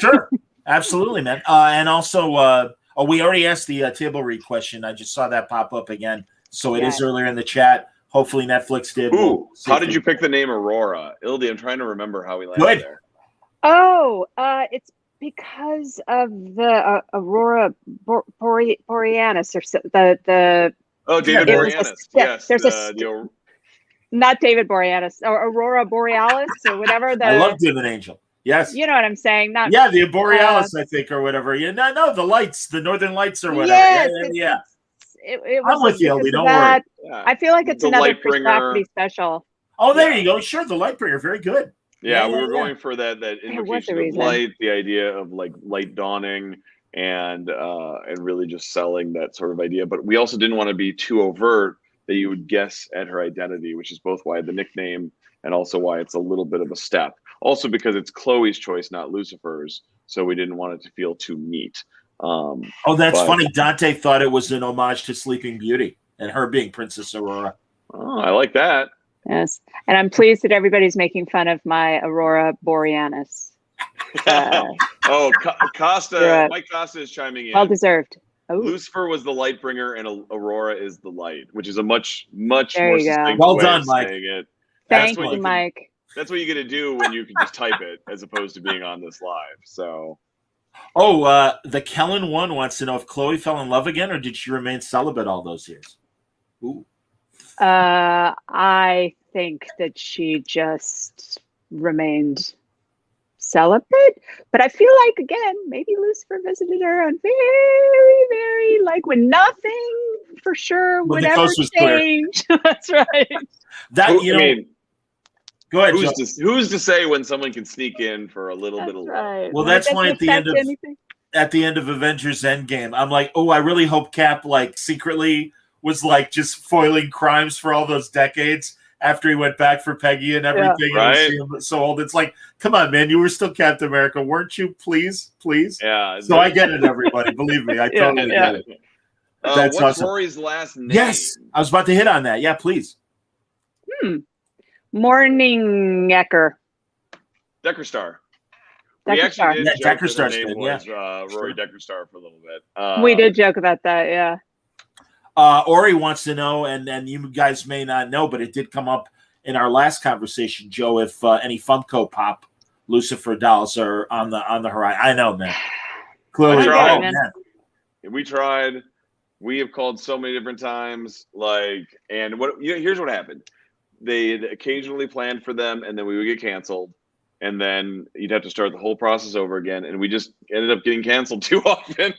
[SPEAKER 1] Sure, absolutely, man. And also, we already asked the table read question. I just saw that pop up again. So it is earlier in the chat. Hopefully Netflix did.
[SPEAKER 3] Ooh,
[SPEAKER 1] See
[SPEAKER 3] how
[SPEAKER 1] if
[SPEAKER 3] did
[SPEAKER 1] we-
[SPEAKER 3] you pick the name Aurora? Ildy, I'm trying to remember how we landed
[SPEAKER 1] Good.
[SPEAKER 3] there.
[SPEAKER 2] Oh, it's because of the Aurora Borealis, or the
[SPEAKER 3] Oh, David
[SPEAKER 1] Yeah,
[SPEAKER 3] Boreanaz. Yes.
[SPEAKER 2] there's not David Boreanaz, or Aurora Borealis, or whatever.
[SPEAKER 1] I love Dim and Angel. Yes.
[SPEAKER 2] You know what I'm saying? Not
[SPEAKER 1] Yeah, the Borealis, I think, or whatever. Yeah, no, the lights, the Northern Lights, or whatever.
[SPEAKER 2] Yes,
[SPEAKER 1] Yeah.
[SPEAKER 2] It was
[SPEAKER 1] I'm with you,
[SPEAKER 2] because
[SPEAKER 1] Ildy.
[SPEAKER 2] of
[SPEAKER 1] Don't
[SPEAKER 2] that.
[SPEAKER 1] worry.
[SPEAKER 3] Yeah.
[SPEAKER 2] I feel like it's
[SPEAKER 3] The
[SPEAKER 2] another
[SPEAKER 3] Lightbringer.
[SPEAKER 2] Christopher special.
[SPEAKER 1] Oh, there you go. Sure, the Lightbringer, very good.
[SPEAKER 3] Yeah, we were going for that invocation of
[SPEAKER 2] reason.
[SPEAKER 3] light, the idea of like light dawning, and really just selling that sort of idea. But we also didn't want to be too overt that you would guess at her identity, which is both why the nickname and also why it's a little bit of a step. Also because it's Chloe's choice, not Lucifer's, so we didn't want it to feel too neat.
[SPEAKER 1] Oh, that's funny. Dante thought it was an homage to Sleeping Beauty and her being Princess Aurora.
[SPEAKER 3] Oh, I like that.
[SPEAKER 2] Yes, and I'm pleased that everybody's making fun of my Aurora Borealis.
[SPEAKER 3] Costa, Mike Costa is chiming in.
[SPEAKER 2] Well deserved. Oh.
[SPEAKER 3] Lucifer was the light bringer, and Aurora is the light, which is a much more
[SPEAKER 2] There you go.
[SPEAKER 3] succinct
[SPEAKER 1] Well
[SPEAKER 3] way
[SPEAKER 1] done,
[SPEAKER 3] of
[SPEAKER 1] Mike.
[SPEAKER 3] saying it.
[SPEAKER 2] Thank you, Mike.
[SPEAKER 3] That's what you get to do when you can just type it, as opposed to being on this live. So,
[SPEAKER 1] the Kellen one wants to know if Chloe fell in love again, or did she remain celibate all those years? Ooh.
[SPEAKER 2] I think that she just remained celibate, but I feel like, again, maybe Lucifer visited her on very, very, like, when nothing for sure would ever change. That's right.
[SPEAKER 1] Go ahead,
[SPEAKER 3] who's to say when someone can sneak in for a little bit of
[SPEAKER 2] right.
[SPEAKER 1] Well, that's why at the end of Avengers Endgame, I'm like, oh, I really hope Cap like secretly was like just foiling crimes for all those decades after he went back for Peggy and everything.
[SPEAKER 3] Yeah. Right.
[SPEAKER 1] And was so old. It's like, come on, man, you were still Captain America, weren't you? Please.
[SPEAKER 3] Yeah.
[SPEAKER 1] So I get it, everybody. Believe me, I totally get it.
[SPEAKER 3] That's what's awesome. Rory's last name?
[SPEAKER 1] Yes, I was about to hit on that. Yeah, please.
[SPEAKER 2] Morningecker.
[SPEAKER 3] Deckerstar.
[SPEAKER 2] We actually
[SPEAKER 3] did joke that her name was Rory Deckerstar for a little bit.
[SPEAKER 2] We did joke about that, yeah.
[SPEAKER 1] Ori wants to know, and you guys may not know, but it did come up in our last conversation, Joe, if any Funko Pop Lucifer dolls are on the horizon. I know, man. Clearly,
[SPEAKER 3] we tried. We have called so many different times. Here's what happened. They occasionally planned for them, and then we would get canceled. And then you'd have to start the whole process over again. And we just ended up getting canceled too often.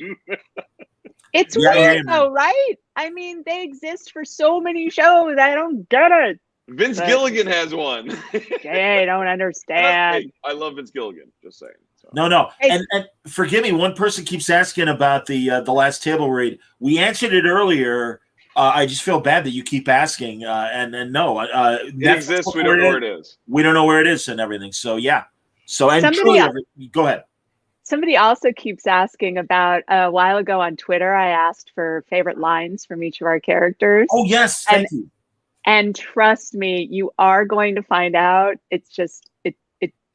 [SPEAKER 2] It's weird, though, right? I mean, they exist for so many shows. I don't get it.
[SPEAKER 3] Vince Gilligan has one.
[SPEAKER 2] I don't understand.
[SPEAKER 3] I love Vince Gilligan. Just saying. So.
[SPEAKER 1] No. Hey. And forgive me, one person keeps asking about the last table read. We answered it earlier. I just feel bad that you keep asking. No,
[SPEAKER 3] it exists. We don't know where it is.
[SPEAKER 1] We don't know where it is and everything. So yeah. So go ahead.
[SPEAKER 2] Somebody also keeps asking about a while ago on Twitter. I asked for favorite lines from each of our characters.
[SPEAKER 1] Oh yes, thank you.
[SPEAKER 2] And trust me, you are going to find out. It's just it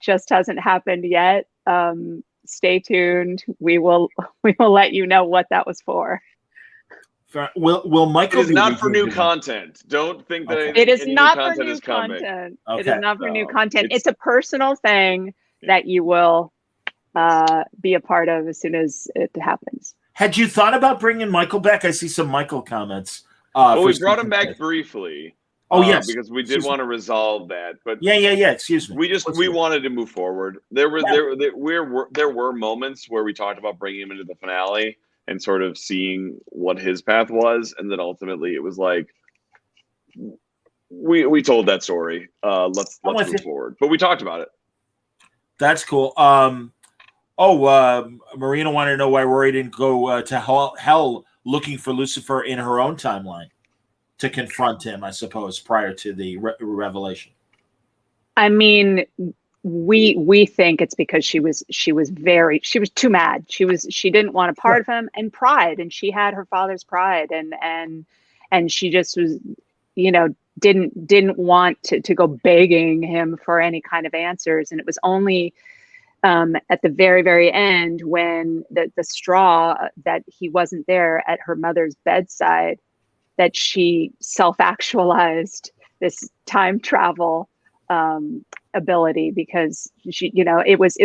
[SPEAKER 2] just hasn't happened yet. Stay tuned. We will let you know what that was for.
[SPEAKER 1] Will Michael?
[SPEAKER 3] It is not for new content. Don't think that
[SPEAKER 2] it is not for new content. Okay. It is not for new content. It's a personal thing that you will be a part of as soon as it happens.
[SPEAKER 1] Had you thought about bringing Michael back? I see some Michael comments.
[SPEAKER 3] We brought him back briefly.
[SPEAKER 1] Oh yes,
[SPEAKER 3] because we did want to resolve that. But
[SPEAKER 1] yeah. Excuse me.
[SPEAKER 3] We wanted to move forward. There were moments where we talked about bringing him into the finale and sort of seeing what his path was, and then ultimately it was like we told that story. Let's move forward. But we talked about it.
[SPEAKER 1] That's cool. Marina wanted to know why Rory didn't go to hell looking for Lucifer in her own timeline to confront him, I suppose, prior to the revelation.
[SPEAKER 2] I mean, we think it's because she was too mad. She didn't want a part of him, and pride, and she had her father's pride, and she just was, didn't want to go begging him for any kind of answers. And it was only at the very, very end when the straw that he wasn't there at her mother's bedside that she self-actualized this time travel ability, because she, it was,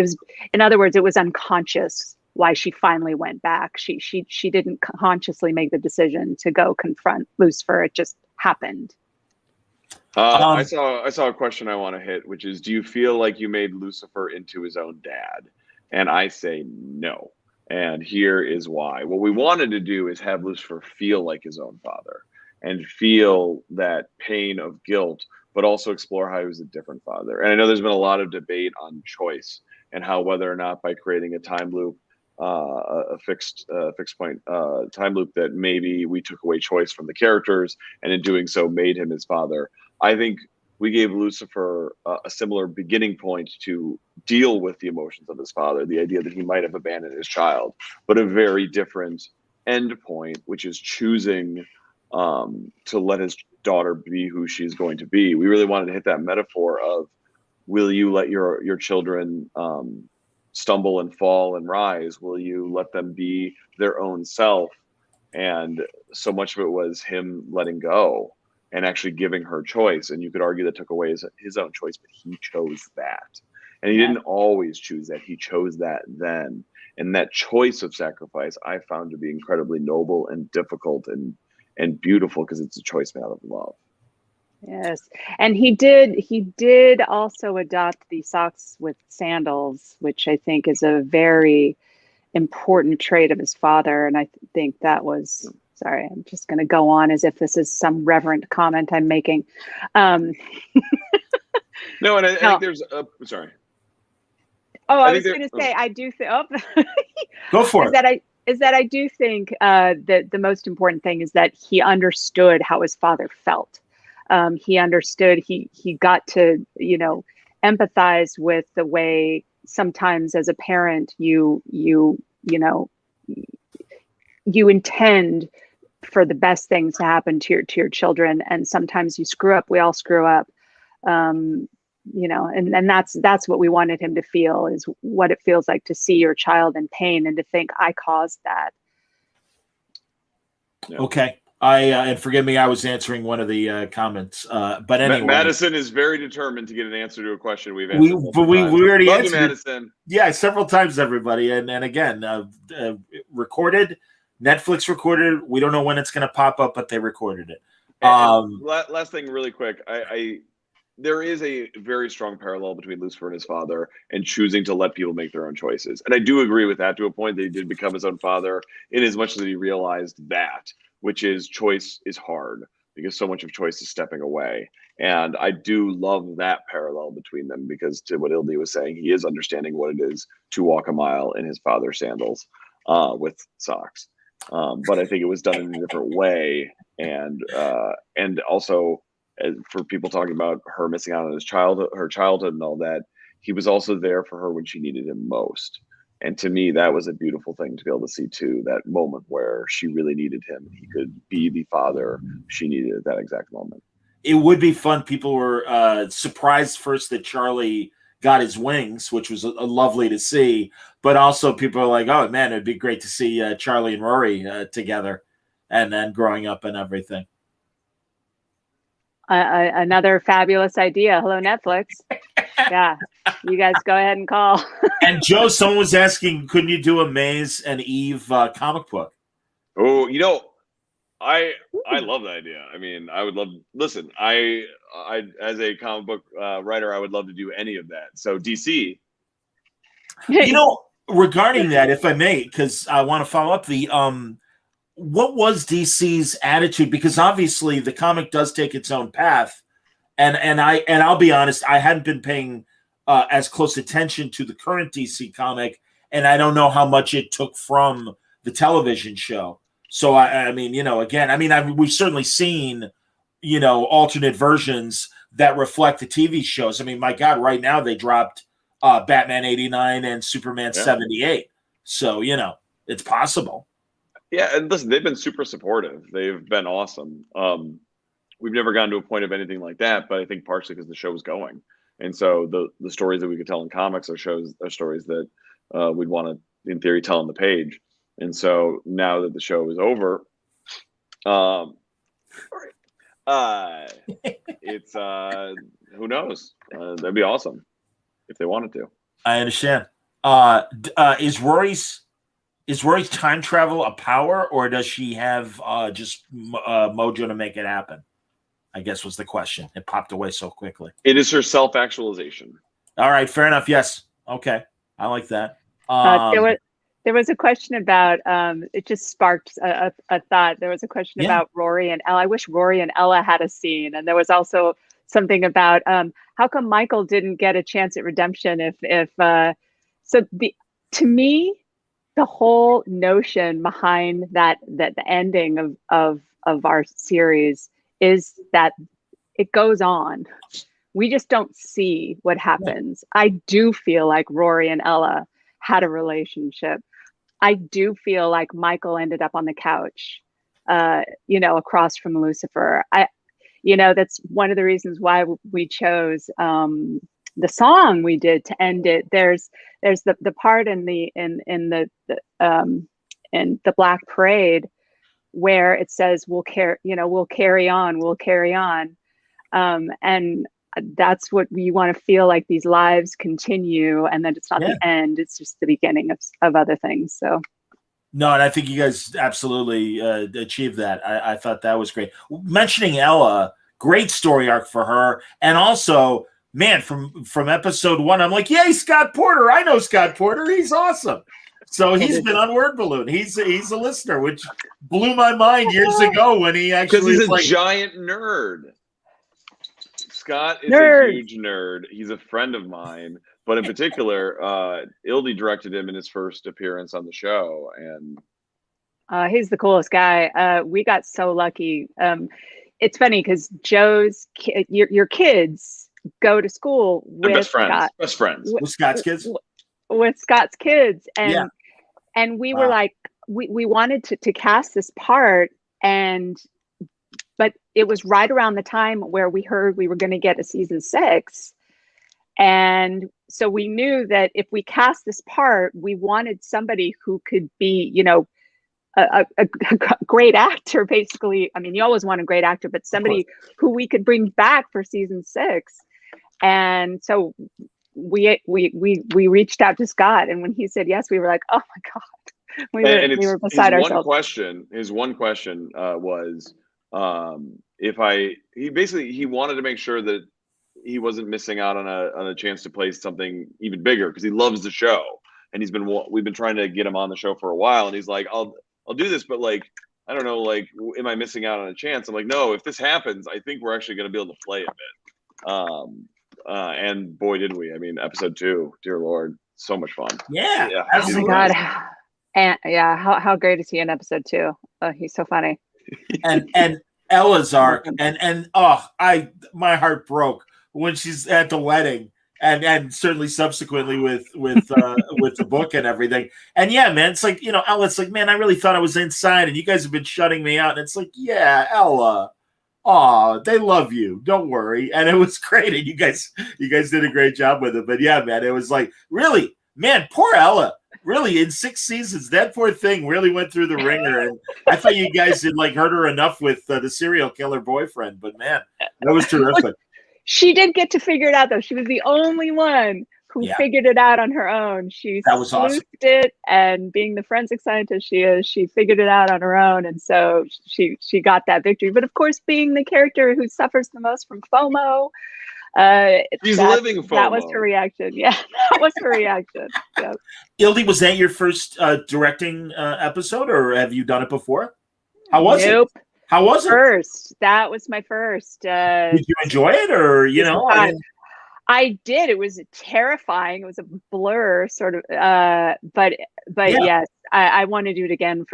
[SPEAKER 2] in other words, it was unconscious why she finally went back. She didn't consciously make the decision to go confront Lucifer. It just happened.
[SPEAKER 3] I saw a question I want to hit, which is, do you feel like you made Lucifer into his own dad? And I say no. And here is why. What we wanted to do is have Lucifer feel like his own father and feel that pain of guilt, but also explore how he was a different father. And I know there's been a lot of debate on choice and how whether or not by creating a time loop, a fixed point time loop, that maybe we took away choice from the characters, and in doing so made him his father. I think we gave Lucifer a similar beginning point to deal with the emotions of his father, the idea that he might have abandoned his child, but a very different end point, which is choosing to let his daughter be who she's going to be. We really wanted to hit that metaphor of, will you let your children stumble and fall and rise? Will you let them be their own self? And so much of it was him letting go and actually giving her choice. And you could argue that took away his own choice, but he chose that. And he didn't always choose that. He chose that then. And that choice of sacrifice I found to be incredibly noble and difficult and beautiful, because it's a choice made out of love.
[SPEAKER 2] Yes. And he did also adopt the socks with sandals, which I think is a very important trait of his father. And I think that was, sorry, I'm just going to go on as if this is some reverent comment I'm making.
[SPEAKER 3] No, and I think there's sorry.
[SPEAKER 2] Oh, I was going to say, I do think,
[SPEAKER 1] go for it.
[SPEAKER 2] Is that I do think that the most important thing is that he understood how his father felt. He understood, he got to, empathize with the way sometimes as a parent, you intend for the best things to happen to your children. And sometimes you screw up. We all screw up. And that's what we wanted him to feel, is what it feels like to see your child in pain and to think, I caused that.
[SPEAKER 1] Okay. And forgive me, I was answering one of the comments. But anyway,
[SPEAKER 3] Madison is very determined to get an answer to a question we've
[SPEAKER 1] answered. We already
[SPEAKER 3] Love
[SPEAKER 1] answered
[SPEAKER 3] you, Madison.
[SPEAKER 1] Yeah, several times, everybody. And again, recorded, Netflix recorded. We don't know when it's going to pop up, but they recorded it.
[SPEAKER 3] Last thing really quick. There is a very strong parallel between Lucifer and his father and choosing to let people make their own choices. And I do agree with that to a point that he did become his own father, in as much as he realized that, which is choice is hard, because so much of choice is stepping away. And I do love that parallel between them, because to what Ildy was saying, he is understanding what it is to walk a mile in his father's sandals with socks. But I think it was done in a different way. And also, for people talking about her missing out on her childhood and all that, he was also there for her when she needed him most. And to me, that was a beautiful thing to be able to see too, that moment where she really needed him. He could be the father she needed at that exact moment.
[SPEAKER 1] It would be fun. People were surprised first that Charlie got his wings, which was lovely to see. But also people are like, oh man, it'd be great to see Charlie and Rory together, and then growing up and everything.
[SPEAKER 2] Another fabulous idea. Hello, Netflix. Yeah, you guys go ahead and call.
[SPEAKER 1] And Joe, someone was asking, couldn't you do a Maze and Eve comic book?
[SPEAKER 3] Oh, I love that idea. I mean, I would love. Listen, I as a comic book writer, I would love to do any of that. So DC.
[SPEAKER 1] Regarding that, if I may, because I want to follow up the what was DC's attitude? Because obviously the comic does take its own path, and I'll be honest, I hadn't been paying as close attention to the current DC comic, and I don't know how much it took from the television show. So I mean, again, we've certainly seen, alternate versions that reflect the TV shows. I mean, my God, right now they dropped Batman 89 and Superman 78. So, it's possible.
[SPEAKER 3] Yeah, and listen, they've been super supportive. They've been awesome. We've never gotten to a point of anything like that, but I think partially because the show was going. And so the stories that we could tell in comics are stories that we'd want to, in theory, tell on the page. And so now that the show is over, It's who knows? That'd be awesome if they wanted to.
[SPEAKER 1] I understand. Is Rory's time travel a power, or does she have just mojo to make it happen? I guess was the question. It popped away so quickly.
[SPEAKER 3] It is her self-actualization.
[SPEAKER 1] All right, fair enough. Yes. Okay. I like that.
[SPEAKER 2] There was a question about it just sparked a thought. There was a question about Rory and Ella. I wish Rory and Ella had a scene. And there was also something about how come Michael didn't get a chance at redemption to me, the whole notion behind that the ending of our series is that it goes on. We just don't see what happens. I do feel like Rory and Ella had a relationship. I do feel like Michael ended up on the couch, across from Lucifer. That's one of the reasons why we chose the song we did to end it. There's the part in the Black Parade where it says we'll carry on, and that's what we want to feel like, these lives continue, and that it's not the end, it's just the beginning of other things. So
[SPEAKER 1] no, and I think you guys absolutely achieved that. I thought that was great. Mentioning Ella, great story arc for her. And also, man, from episode 1, I'm like, yay, Scott Porter. I know Scott Porter. He's awesome. So he's been on Word Balloon. He's a listener, which blew my mind years ago when he actually,
[SPEAKER 3] because he's a giant nerd. Scott is a huge nerd. He's a friend of mine, but in particular, Ildy directed him in his first appearance on the show, and
[SPEAKER 2] he's the coolest guy. We got so lucky. It's funny because your kids go to school with
[SPEAKER 3] best friends.
[SPEAKER 2] Scott.
[SPEAKER 3] Best friends
[SPEAKER 1] with Scott's kids.
[SPEAKER 2] With Scott's kids, and we were like, we wanted to cast this part, but it was right around the time where we heard we were going to get a season 6. And so we knew that if we cast this part, we wanted somebody who could be, a great actor, basically. I mean, you always want a great actor, but somebody who we could bring back for season 6. And so we reached out to Scott, and when he said yes, we were like, oh my God. We were beside ourselves.
[SPEAKER 3] His one question was, he wanted to make sure that he wasn't missing out on a chance to play something even bigger, because he loves the show, and we've been trying to get him on the show for a while, and he's like, I'll do this, but like, I don't know, like, am I missing out on a chance? I'm like, no, if this happens, I think we're actually going to be able to play a bit. And boy, did we. I mean, episode 2, dear Lord, so much fun.
[SPEAKER 1] Yeah.
[SPEAKER 2] Oh my God. And how great is he in episode 2? He's so funny.
[SPEAKER 1] and Ella's arc, and my heart broke when she's at the wedding, and certainly subsequently with the book and everything. And yeah, man, it's like, Ella's like, man, I really thought I was inside, and you guys have been shutting me out. And it's like, yeah, Ella, they love you, don't worry. And it was great, and you guys did a great job with it. But yeah, man, it was like, really, man, poor Ella. Really, in 6 seasons, that poor thing really went through the ringer. And I thought you guys had hurt her enough with the serial killer boyfriend. But man, that was terrific.
[SPEAKER 2] She did get to figure it out, though. She was the only one who figured it out on her own. That was awesome. It, and being the forensic scientist she is, she figured it out on her own, and so she got that victory. But of course, being the character who suffers the most from FOMO.
[SPEAKER 3] She's living FOMO.
[SPEAKER 2] That was her reaction. Yeah, that was her reaction. Yeah.
[SPEAKER 1] Ildy, was that your first directing episode, or have you done it before? How was it? How was it?
[SPEAKER 2] First. That was my first.
[SPEAKER 1] Did you enjoy it, or
[SPEAKER 2] I did. It was terrifying. It was a blur, sort of. But yes, I want to do it again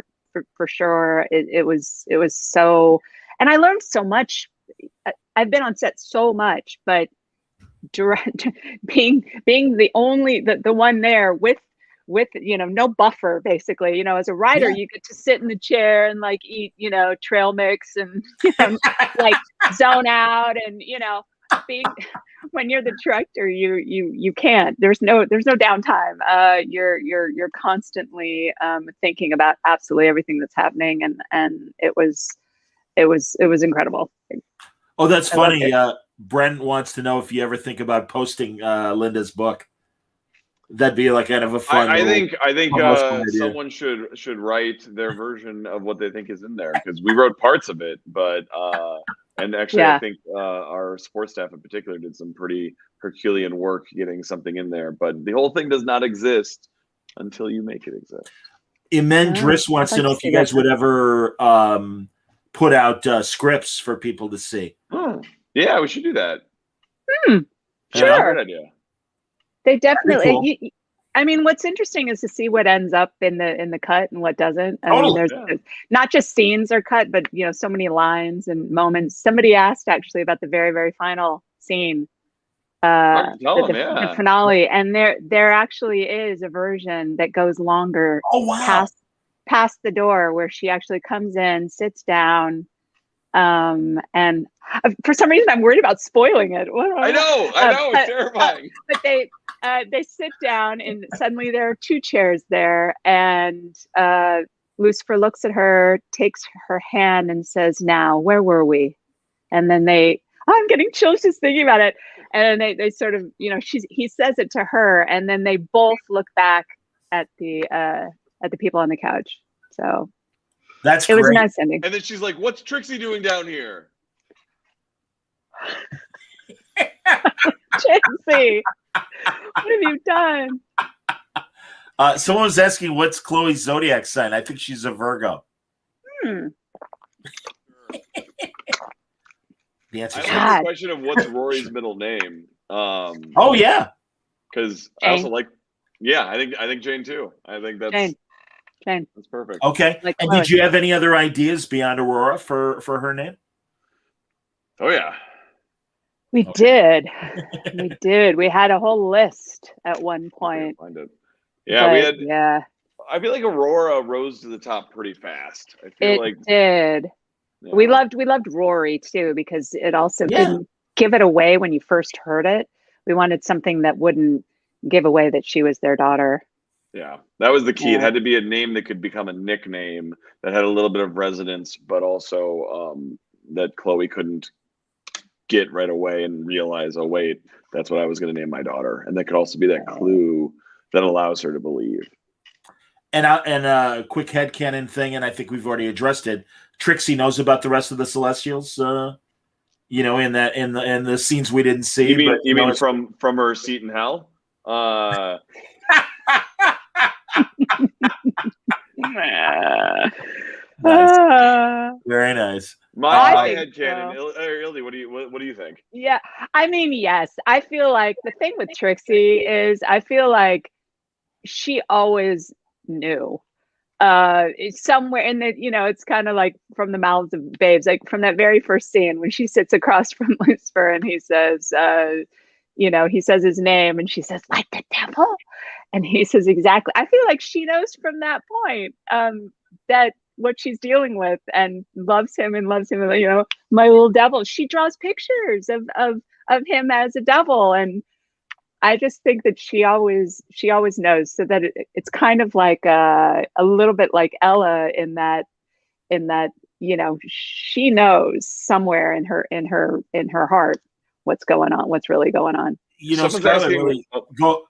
[SPEAKER 2] for sure. It was so, and I learned so much. I've been on set so much, but being the one there with no buffer, basically, as a writer, you get to sit in the chair and eat, trail mix and zone out, and when you're the director, you can't. There's no downtime. You're constantly thinking about absolutely everything that's happening, and it was was incredible.
[SPEAKER 1] Oh, that's
[SPEAKER 2] I loved
[SPEAKER 1] funny.
[SPEAKER 2] it.
[SPEAKER 1] Brent wants to know if you ever think about posting Linda's book. That'd be like kind of a fun.
[SPEAKER 3] I think
[SPEAKER 1] promotional idea.
[SPEAKER 3] someone should write their version of what they think is in there, because we wrote parts of it, but and actually
[SPEAKER 2] Yeah.
[SPEAKER 3] I think our sports staff in particular did some pretty Herculean work getting something in there. But the whole thing does not exist until you make it exist.
[SPEAKER 1] Imen Driss wants
[SPEAKER 2] I'd
[SPEAKER 1] to know
[SPEAKER 2] like
[SPEAKER 1] if
[SPEAKER 2] to
[SPEAKER 1] you
[SPEAKER 2] see
[SPEAKER 1] guys
[SPEAKER 2] that.
[SPEAKER 1] would ever put out scripts for people to see.
[SPEAKER 3] Oh, yeah, we should do that.
[SPEAKER 1] Yeah.
[SPEAKER 2] Sure.
[SPEAKER 3] Great idea.
[SPEAKER 2] They definitely.
[SPEAKER 1] cool.
[SPEAKER 2] I mean, what's interesting is to see what ends up in the cut and what doesn't. I mean,
[SPEAKER 1] Totally,
[SPEAKER 2] there's not just scenes are cut, but so many lines and moments. Somebody asked actually about the very, very final scene, the finale, and there actually is a version that goes longer.
[SPEAKER 1] Oh wow!
[SPEAKER 2] Past the door, where she actually comes in, sits down, and for some reason I'm worried about spoiling it.
[SPEAKER 3] I know, it's terrifying.
[SPEAKER 2] But they sit down, and suddenly there are two chairs there, and Lucifer looks at her, takes her hand, and says, "Now, where were we?" And then I'm getting chills just thinking about it. And they sort of, he says it to her, and then they both look back at the people on the couch. So
[SPEAKER 1] it
[SPEAKER 2] was a nice ending.
[SPEAKER 3] And then she's like, "What's Trixie doing down here?"
[SPEAKER 2] Trixie, what have you done?
[SPEAKER 1] Someone was asking, what's Chloe's zodiac sign? I think she's a Virgo. The answer is
[SPEAKER 3] the question of what's Rory's middle name.
[SPEAKER 1] Oh yeah,
[SPEAKER 3] because I also like. Yeah, I think Jane too. I think that's
[SPEAKER 2] Jane.
[SPEAKER 3] That's perfect.
[SPEAKER 1] Okay.
[SPEAKER 2] Like
[SPEAKER 1] and did you have any other ideas beyond Aurora for her name?
[SPEAKER 3] Oh yeah.
[SPEAKER 2] We did. We did. We had a whole list at one point.
[SPEAKER 3] Find it. Yeah, we had.
[SPEAKER 2] Yeah.
[SPEAKER 3] I feel like Aurora rose to the top pretty fast. I feel like
[SPEAKER 2] it did. Yeah. We loved Rory too, because it also didn't give it away when you first heard it. We wanted something that wouldn't give away that she was their daughter.
[SPEAKER 3] Yeah, that was the key. It had to be a name that could become a nickname that had a little bit of resonance, but also that Chloe couldn't get right away and realize, oh wait, that's what I was going to name my daughter, and that could also be that clue that allows her to believe.
[SPEAKER 1] And a quick headcanon thing, and I think we've already addressed it. Trixie knows about the rest of the Celestials. In the scenes we didn't see.
[SPEAKER 3] You mean from her seat in hell?
[SPEAKER 1] Nice. Very nice.
[SPEAKER 3] My headcanon. Ildy, what do you think?
[SPEAKER 2] Yeah, I mean, yes. I feel like the thing with Trixie is I feel like she always knew. Somewhere in the, it's kind of like from the mouths of babes, like from that very first scene when she sits across from Lucifer and he says, he says his name and she says, "Like the devil?" And he says, "Exactly." I feel like she knows from that point that what she's dealing with, and loves him, my little devil. She draws pictures of him as a devil, and I just think that she always knows, so that it's kind of like a little bit like Ella in that she knows somewhere in her heart what's going on, what's really going on.
[SPEAKER 1] Scarlett really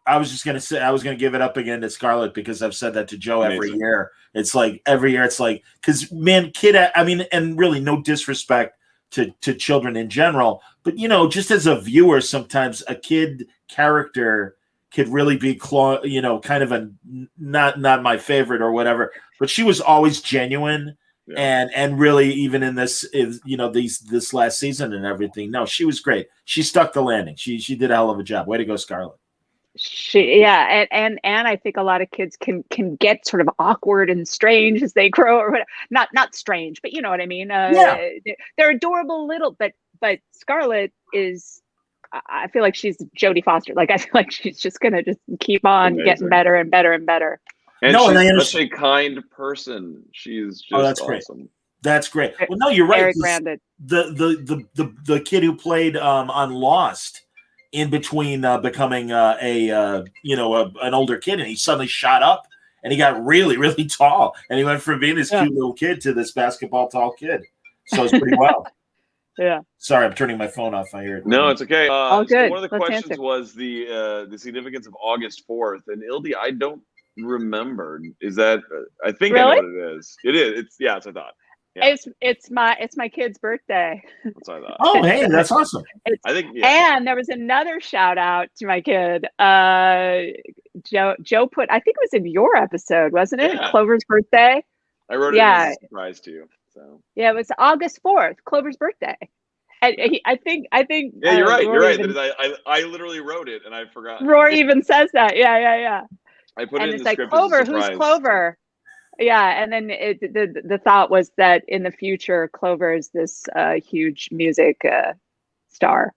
[SPEAKER 1] I was going to give it up again to Scarlett, because I've said that to Joe every year. It's like every year it's like, because and really no disrespect to children in general, but just as a viewer, sometimes a kid character could really be kind of a not my favorite or whatever, but she was always genuine. And really, even in this this last season and everything, no, she was great. She stuck the landing. She did a hell of a job. Way to go, Scarlett.
[SPEAKER 2] And I think a lot of kids can get sort of awkward and strange as they grow, or whatever. Not strange, but you know what I mean. They're adorable little, but Scarlett is. I feel like she's Jodie Foster. Like, I feel like she's just gonna just keep on getting better and better and better.
[SPEAKER 3] And she's such a kind person. She's just
[SPEAKER 1] that's
[SPEAKER 3] awesome.
[SPEAKER 1] Great. That's great. Well, no, you're right. The kid who played on Lost, in between becoming an older kid, and he suddenly shot up and he got really, really tall, and he went from being this cute little kid to this basketball tall kid. So it's pretty well.
[SPEAKER 2] Yeah.
[SPEAKER 1] Sorry, I'm turning my phone off. I hear it.
[SPEAKER 3] No, it's okay.
[SPEAKER 2] All good.
[SPEAKER 3] So one of the
[SPEAKER 2] Let's
[SPEAKER 3] questions
[SPEAKER 2] answer.
[SPEAKER 3] was the significance of August 4th, and Ildy, I don't remember. Is that? I think I know
[SPEAKER 2] Really?
[SPEAKER 3] what it is. It is. That's what I thought. Yeah.
[SPEAKER 2] It's my kid's birthday.
[SPEAKER 3] That's what I thought.
[SPEAKER 1] Oh, hey, that's awesome.
[SPEAKER 3] I think. Yeah.
[SPEAKER 2] And there was another shout out to my kid. Joe put, I think it was in your episode, wasn't it?
[SPEAKER 3] Yeah.
[SPEAKER 2] Clover's birthday.
[SPEAKER 3] I wrote it as a surprise to you. So.
[SPEAKER 2] Yeah, it was August 4th, Clover's birthday. And I think.
[SPEAKER 3] Yeah, you're right.
[SPEAKER 2] Rory
[SPEAKER 3] You're right.
[SPEAKER 2] even,
[SPEAKER 3] I literally wrote it and I forgot.
[SPEAKER 2] Rory even says that. Yeah.
[SPEAKER 3] I put
[SPEAKER 2] And
[SPEAKER 3] it in
[SPEAKER 2] it's
[SPEAKER 3] the
[SPEAKER 2] like,
[SPEAKER 3] script
[SPEAKER 2] Clover,
[SPEAKER 3] as a
[SPEAKER 2] who's
[SPEAKER 3] surprise.
[SPEAKER 2] Clover? Yeah, and then the thought was that in the future, Clover is this huge music star,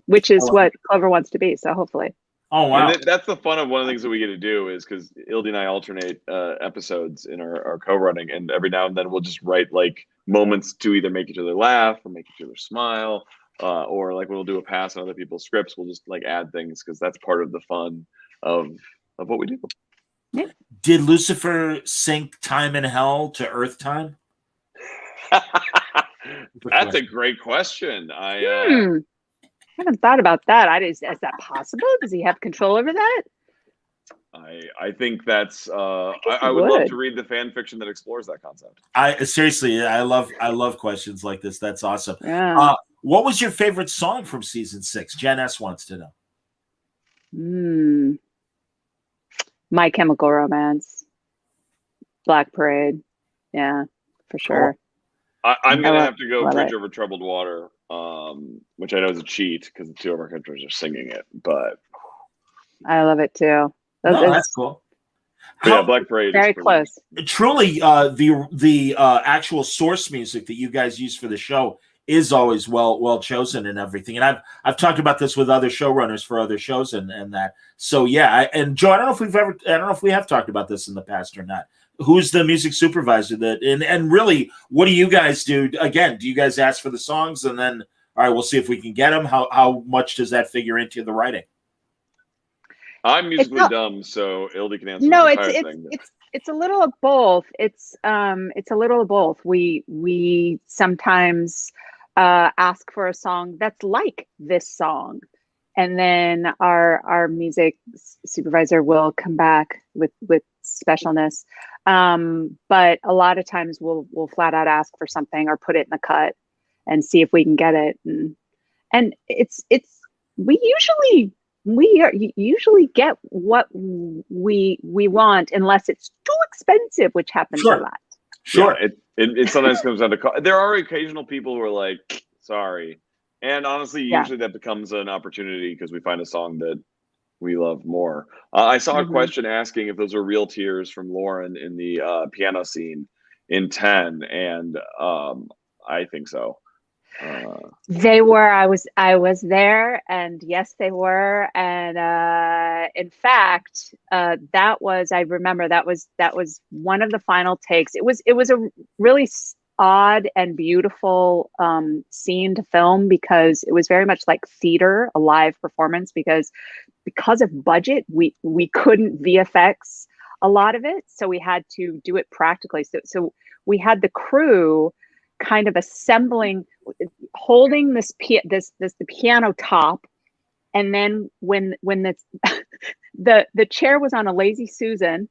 [SPEAKER 2] which is what Clover wants to be. So hopefully.
[SPEAKER 1] Oh, wow.
[SPEAKER 3] And that's the fun of one of the things that we get to do is because Ildy and I alternate episodes in our co-running, and every now and then we'll just write like moments to either make each other laugh or make each other smile, or like when we'll do a pass on other people's scripts, we'll just like add things because that's part of the fun of what we do.
[SPEAKER 2] Yeah.
[SPEAKER 1] Did Lucifer sync time in hell to Earth time?
[SPEAKER 3] That's a great question.
[SPEAKER 2] I haven't thought about that. Is that possible? Does he have control over that?
[SPEAKER 3] I think that's. I would love to read the fan fiction that explores that concept.
[SPEAKER 1] Seriously, I love questions like this. That's awesome.
[SPEAKER 2] Yeah.
[SPEAKER 1] What was your favorite song from season 6? Jen S wants to know.
[SPEAKER 2] My Chemical Romance, Black Parade. Yeah, for sure.
[SPEAKER 3] I'm going to have to go Bridge Over Troubled Water, which I know is a cheat because the two of our characters are singing it, but
[SPEAKER 2] I love it too.
[SPEAKER 1] That's cool.
[SPEAKER 3] Yeah, Black Parade
[SPEAKER 2] very
[SPEAKER 3] is
[SPEAKER 2] close.
[SPEAKER 1] Truly, the actual source music that you guys use for the show is always well chosen and everything. And I've talked about this with other showrunners for other shows and that. So yeah, and Joe, I don't know if we have talked about this in the past or not. Who's the music supervisor and really, what do you guys do? Again, do you guys ask for the songs and then, all right, we'll see if we can get them? How much does that figure into the writing?
[SPEAKER 3] I'm musically dumb, so Ildy can answer.
[SPEAKER 2] No,
[SPEAKER 3] the entire thing.
[SPEAKER 2] It's a little of both. It's a little of both. We sometimes ask for a song that's like this song, and then our music supervisor will come back with specialness. But a lot of times we'll flat out ask for something or put it in the cut and see if we can get it. And we usually get what we want unless it's too expensive, which happens a lot.
[SPEAKER 3] Sure. Yeah, it sometimes comes down to there are occasional people who are like, sorry. And honestly, usually that becomes an opportunity because we find a song that we love more. I saw a question asking if those were real tears from Lauren in the piano scene in 10, and I think so.
[SPEAKER 2] They were. I was there, and yes, they were. And in fact, that was. I remember that was one of the final takes. It was a really odd and beautiful scene to film because it was very much like theater, a live performance. Because of budget, we couldn't VFX a lot of it, so we had to do it practically. So we had the crew kind of assembling, holding the piano top, and then when the chair was on a lazy Susan,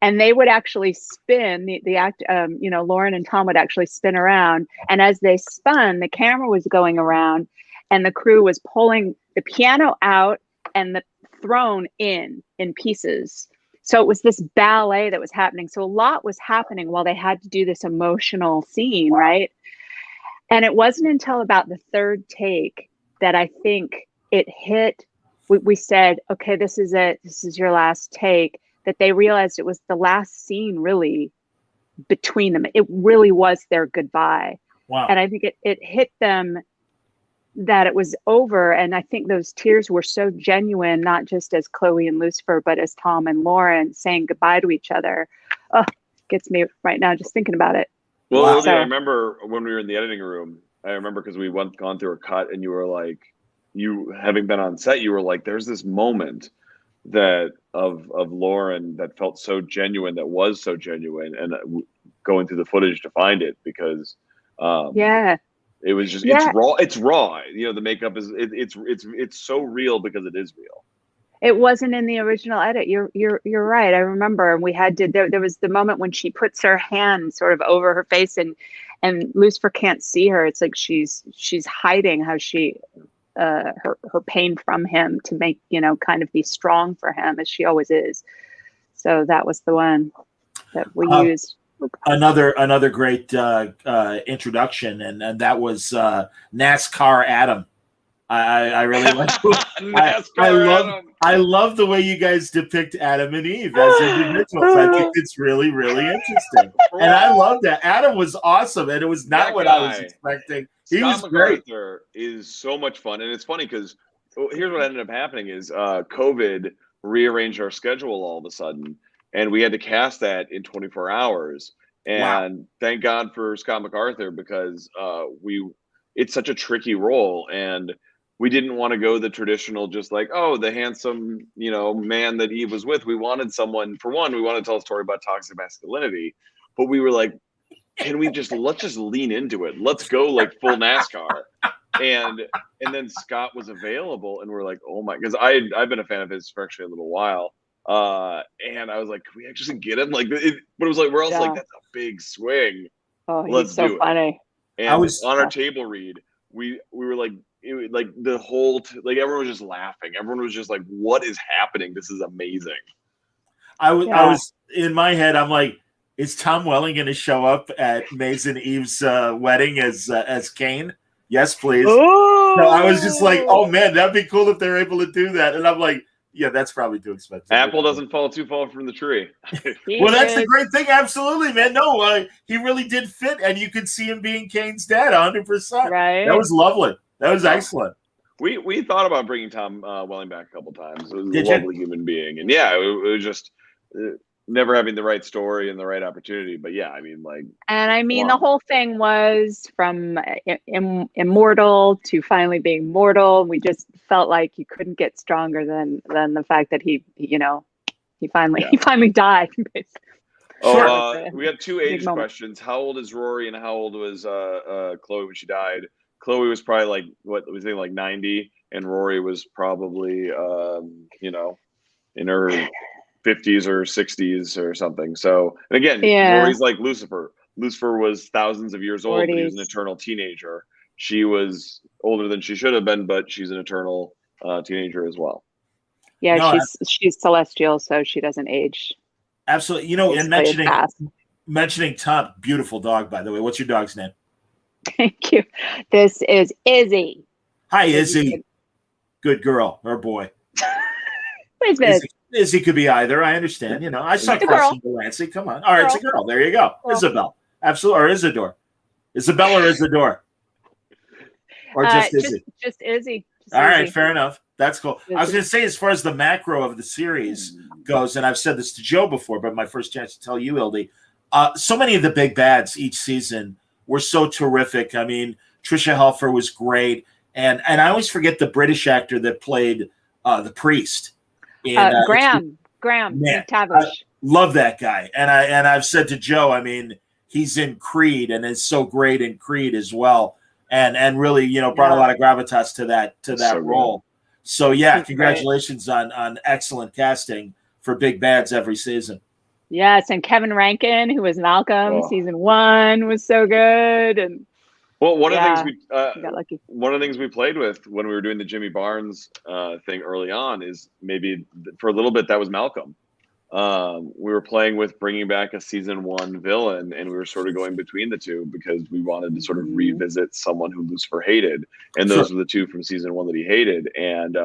[SPEAKER 2] and they would actually spin the act. Lauren and Tom would actually spin around, and as they spun, the camera was going around, and the crew was pulling the piano out and the throne in pieces. So it was this ballet that was happening. So a lot was happening while they had to do this emotional scene, right? And it wasn't until about the third take that I think it hit. We said, okay, this is it. This is your last take. That they realized it was the last scene really between them. It really was their goodbye.
[SPEAKER 1] Wow.
[SPEAKER 2] And I think it hit them that it was over. And I think those tears were so genuine, not just as Chloe and Lucifer, but as Tom and Lauren saying goodbye to each other. Oh, gets me right now just thinking about it.
[SPEAKER 3] Well, Ildy, I remember when we were in the editing room, because we gone through a cut and you were like, you having been on set, you were like, there's this moment that of Lauren that felt so genuine, that was so genuine, and going through the footage to find it, because
[SPEAKER 2] Yeah.
[SPEAKER 3] It was just
[SPEAKER 2] Yeah.
[SPEAKER 3] It's raw. You know, the makeup is it's so real because it is real.
[SPEAKER 2] It wasn't in the original edit. You're right. I remember we had to. There was the moment when she puts her hand sort of over her face, and Lucifer can't see her. It's like she's hiding how she her pain from him to make, you know, kind of be strong for him as she always is. So that was the one that we used.
[SPEAKER 1] Another great introduction, and that was NASCAR Adam. I really like. I love the way you guys depict Adam and Eve as individuals. I think it's really, really interesting, and I love that. Adam was awesome, and it was not what I was expecting. He was great.
[SPEAKER 3] MacArthur is so much fun, and it's funny because here's what ended up happening: is COVID rearranged our schedule all of a sudden, and we had to cast that in 24 hours. And thank God for Scott MacArthur, because it's such a tricky role, and we didn't want to go the traditional, just like, oh, the handsome, you know, man that Eve was with. We wanted someone, for one, we wanted to tell a story about toxic masculinity, but we were like, let's just lean into it. Let's go like full NASCAR. And then Scott was available, and we're like, oh my, because I've been a fan of his for actually a little while. And I was like, can we actually get him? Like, but it was like, we're also like, that's a big swing.
[SPEAKER 2] Oh, let's do it. Funny.
[SPEAKER 3] And I was on our table read. We were like, like the whole like everyone was just laughing. Everyone was just like, what is happening? This is amazing.
[SPEAKER 1] I was in my head, I'm like, is Tom Welling going to show up at Maze and Eve's wedding as Cain? Yes, please. So I was just like, oh man, that'd be cool if they're able to do that. And I'm like, yeah, that's probably too expensive.
[SPEAKER 3] Apple doesn't fall too far from the tree.
[SPEAKER 1] Well, that's the great thing. Absolutely, man. No, he really did fit, and you could see him being Cain's dad 100%.
[SPEAKER 2] Right.
[SPEAKER 1] That was lovely. That was excellent.
[SPEAKER 3] We thought about bringing Tom Welling back a couple times. It was a lovely human being, and yeah, it was just never having the right story and the right opportunity. But yeah, I mean, like,
[SPEAKER 2] and I mean, the whole thing was from immortal to finally being mortal. We just felt like you couldn't get stronger than the fact that he finally died.
[SPEAKER 3] We have two age questions. How old is Rory, and how old was Chloe when she died? Chloe was probably like, what was it, like 90, and Rory was probably you know, in her 50s or 60s or something. So, and again, Rory's like Lucifer. Lucifer was thousands of years old, but he was an eternal teenager. She was older than she should have been, but she's an eternal teenager as well.
[SPEAKER 2] Yeah, she's celestial, so she doesn't age.
[SPEAKER 1] Absolutely. You know, and mentioning Tom, beautiful dog, by the way. What's your dog's name?
[SPEAKER 2] Thank you. This is Izzy.
[SPEAKER 1] Hi, Izzy. Good girl or boy. Izzy could be either. I understand. You know, I saw Crossing the Lancey. Come on. All right, it's a girl. There you go. Girl. Isabel. Absolutely. Or Isidore. Isabella or Isidore? Or just Izzy? Just
[SPEAKER 2] Izzy.
[SPEAKER 1] All right, fair enough. That's cool. Izzy. I was going to say, as far as the macro of the series goes, and I've said this to Joe before, but my first chance to tell you, Ildy, so many of the big bads each season were so terrific. I mean, Tricia Helfer was great. And I always forget the British actor that played the priest.
[SPEAKER 2] Graham McTavish.
[SPEAKER 1] Love that guy. And I've said to Joe, I mean, he's in Creed and is so great in Creed as well. And really, you know, brought a lot of gravitas to that role. Good. So yeah, congratulations on excellent casting for big bads every season.
[SPEAKER 2] Yes, and Kevin Rankin, who was Malcolm, season 1 was so good. And
[SPEAKER 3] well, one of the things we played with when we were doing the Jimmy Barnes thing early on is maybe for a little bit that was Malcolm. We were playing with bringing back a season 1 villain, and we were sort of going between the two because we wanted to sort of revisit someone who Lucifer hated, and those were the two from season 1 that he hated. And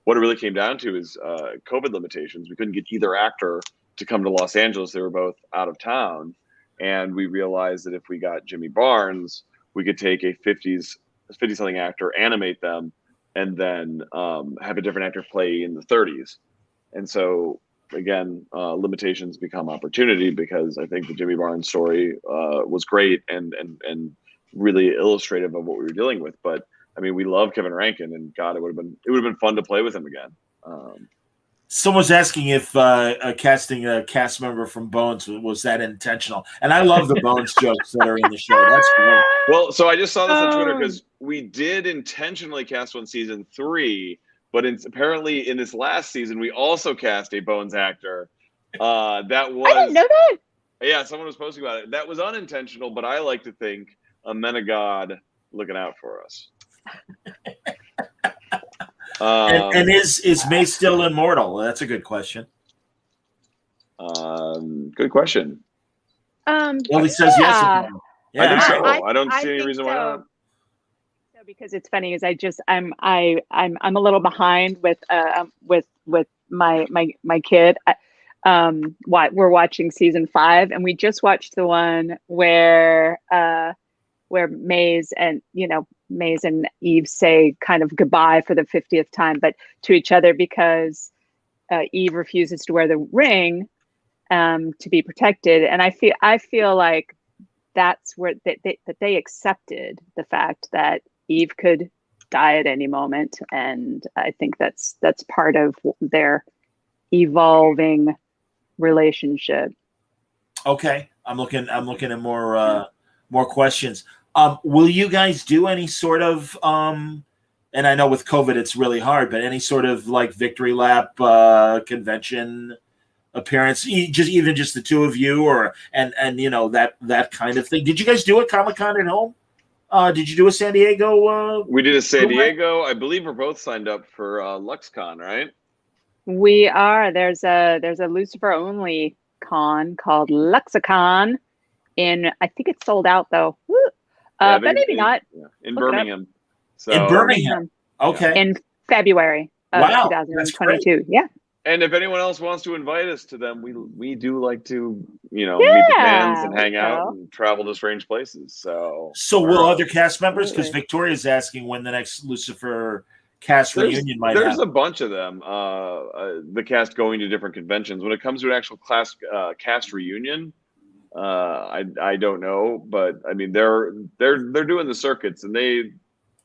[SPEAKER 3] what it really came down to is COVID limitations. We couldn't get either actor to come to Los Angeles. They were both out of town, and we realized that if we got Jimmy Barnes, we could take a 50-something actor, animate them, and then have a different actor play in the 30s. And so again, limitations become opportunity, because I think the Jimmy Barnes story was great and really illustrative of what we were dealing with. But I mean, we love Kevin Rankin, and God, it would have been fun to play with him again.
[SPEAKER 1] Someone's asking if casting a cast member from Bones was that intentional, and I love the Bones jokes that are in the show. That's great.
[SPEAKER 3] Well, so I just saw this on Twitter because we did intentionally cast one season 3, but apparently in this last season we also cast a Bones actor. That was
[SPEAKER 2] I didn't know that.
[SPEAKER 3] Yeah, someone was posting about it. That was unintentional, but I like to think a men of God looking out for us.
[SPEAKER 1] And is May still immortal? That's a good question.
[SPEAKER 3] Good question.
[SPEAKER 1] Well, he says yes.
[SPEAKER 3] I think so. I don't see any
[SPEAKER 2] think
[SPEAKER 3] reason why not.
[SPEAKER 2] So because it's funny is I'm a little behind with my kid. We're watching season 5, and we just watched the one where Maze and Eve say kind of goodbye for the 50th time, but to each other, because Eve refuses to wear the ring to be protected. And I feel like that's where that they accepted the fact that Eve could die at any moment, and I think that's part of their evolving relationship.
[SPEAKER 1] Okay, I'm looking at more questions. Will you guys do any sort of and I know with COVID it's really hard, but any sort of like victory lap convention appearance, even just the two of you, or and that kind of thing? Did you guys do a Comic-Con at home? Did you do a San Diego?
[SPEAKER 3] We did a San Diego. I believe we're both signed up for LuxCon, right?
[SPEAKER 2] We are. There's a Lucifer only con called Luxicon I think it's sold out though. But maybe not.
[SPEAKER 3] In Birmingham. So,
[SPEAKER 1] in Birmingham. Okay.
[SPEAKER 2] In February of 2022. Yeah.
[SPEAKER 3] And if anyone else wants to invite us to them, we do like to, meet the fans and hang out and travel to strange places. So
[SPEAKER 1] will other cast members? Because Victoria's asking when the next Lucifer cast reunion might happen.
[SPEAKER 3] There's a bunch of them. The cast going to different conventions. When it comes to an actual cast reunion, I don't know, but I mean they're doing the circuits, and they,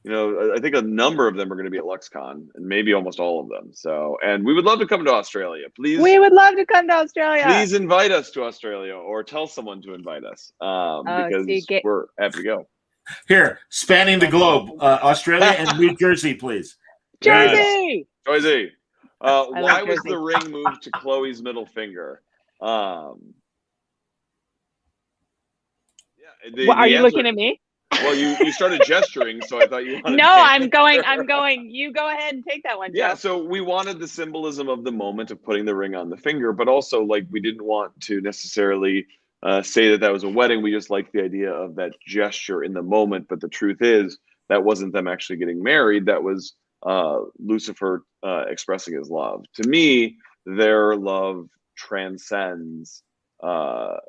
[SPEAKER 3] I think a number of them are going to be at LuxCon, and maybe almost all of them. So, and we would love to come to Australia. Please,
[SPEAKER 2] we would love to come to Australia.
[SPEAKER 3] Please invite us to Australia, or tell someone to invite us, because we're happy to go.
[SPEAKER 1] Here, spanning the globe, Australia and New Jersey, please.
[SPEAKER 2] Jersey.
[SPEAKER 3] Yes. Jersey. Why was the ring moved to Chloe's middle finger?
[SPEAKER 2] Are you looking at me?
[SPEAKER 3] Well, you started gesturing, so I thought you wanted.
[SPEAKER 2] No, I'm going. You go ahead and take that one, Joe.
[SPEAKER 3] Yeah, so we wanted the symbolism of the moment of putting the ring on the finger, but also we didn't want to necessarily say that was a wedding. We just liked the idea of that gesture in the moment. But the truth is that wasn't them actually getting married. That was Lucifer expressing his love. To me, their love transcends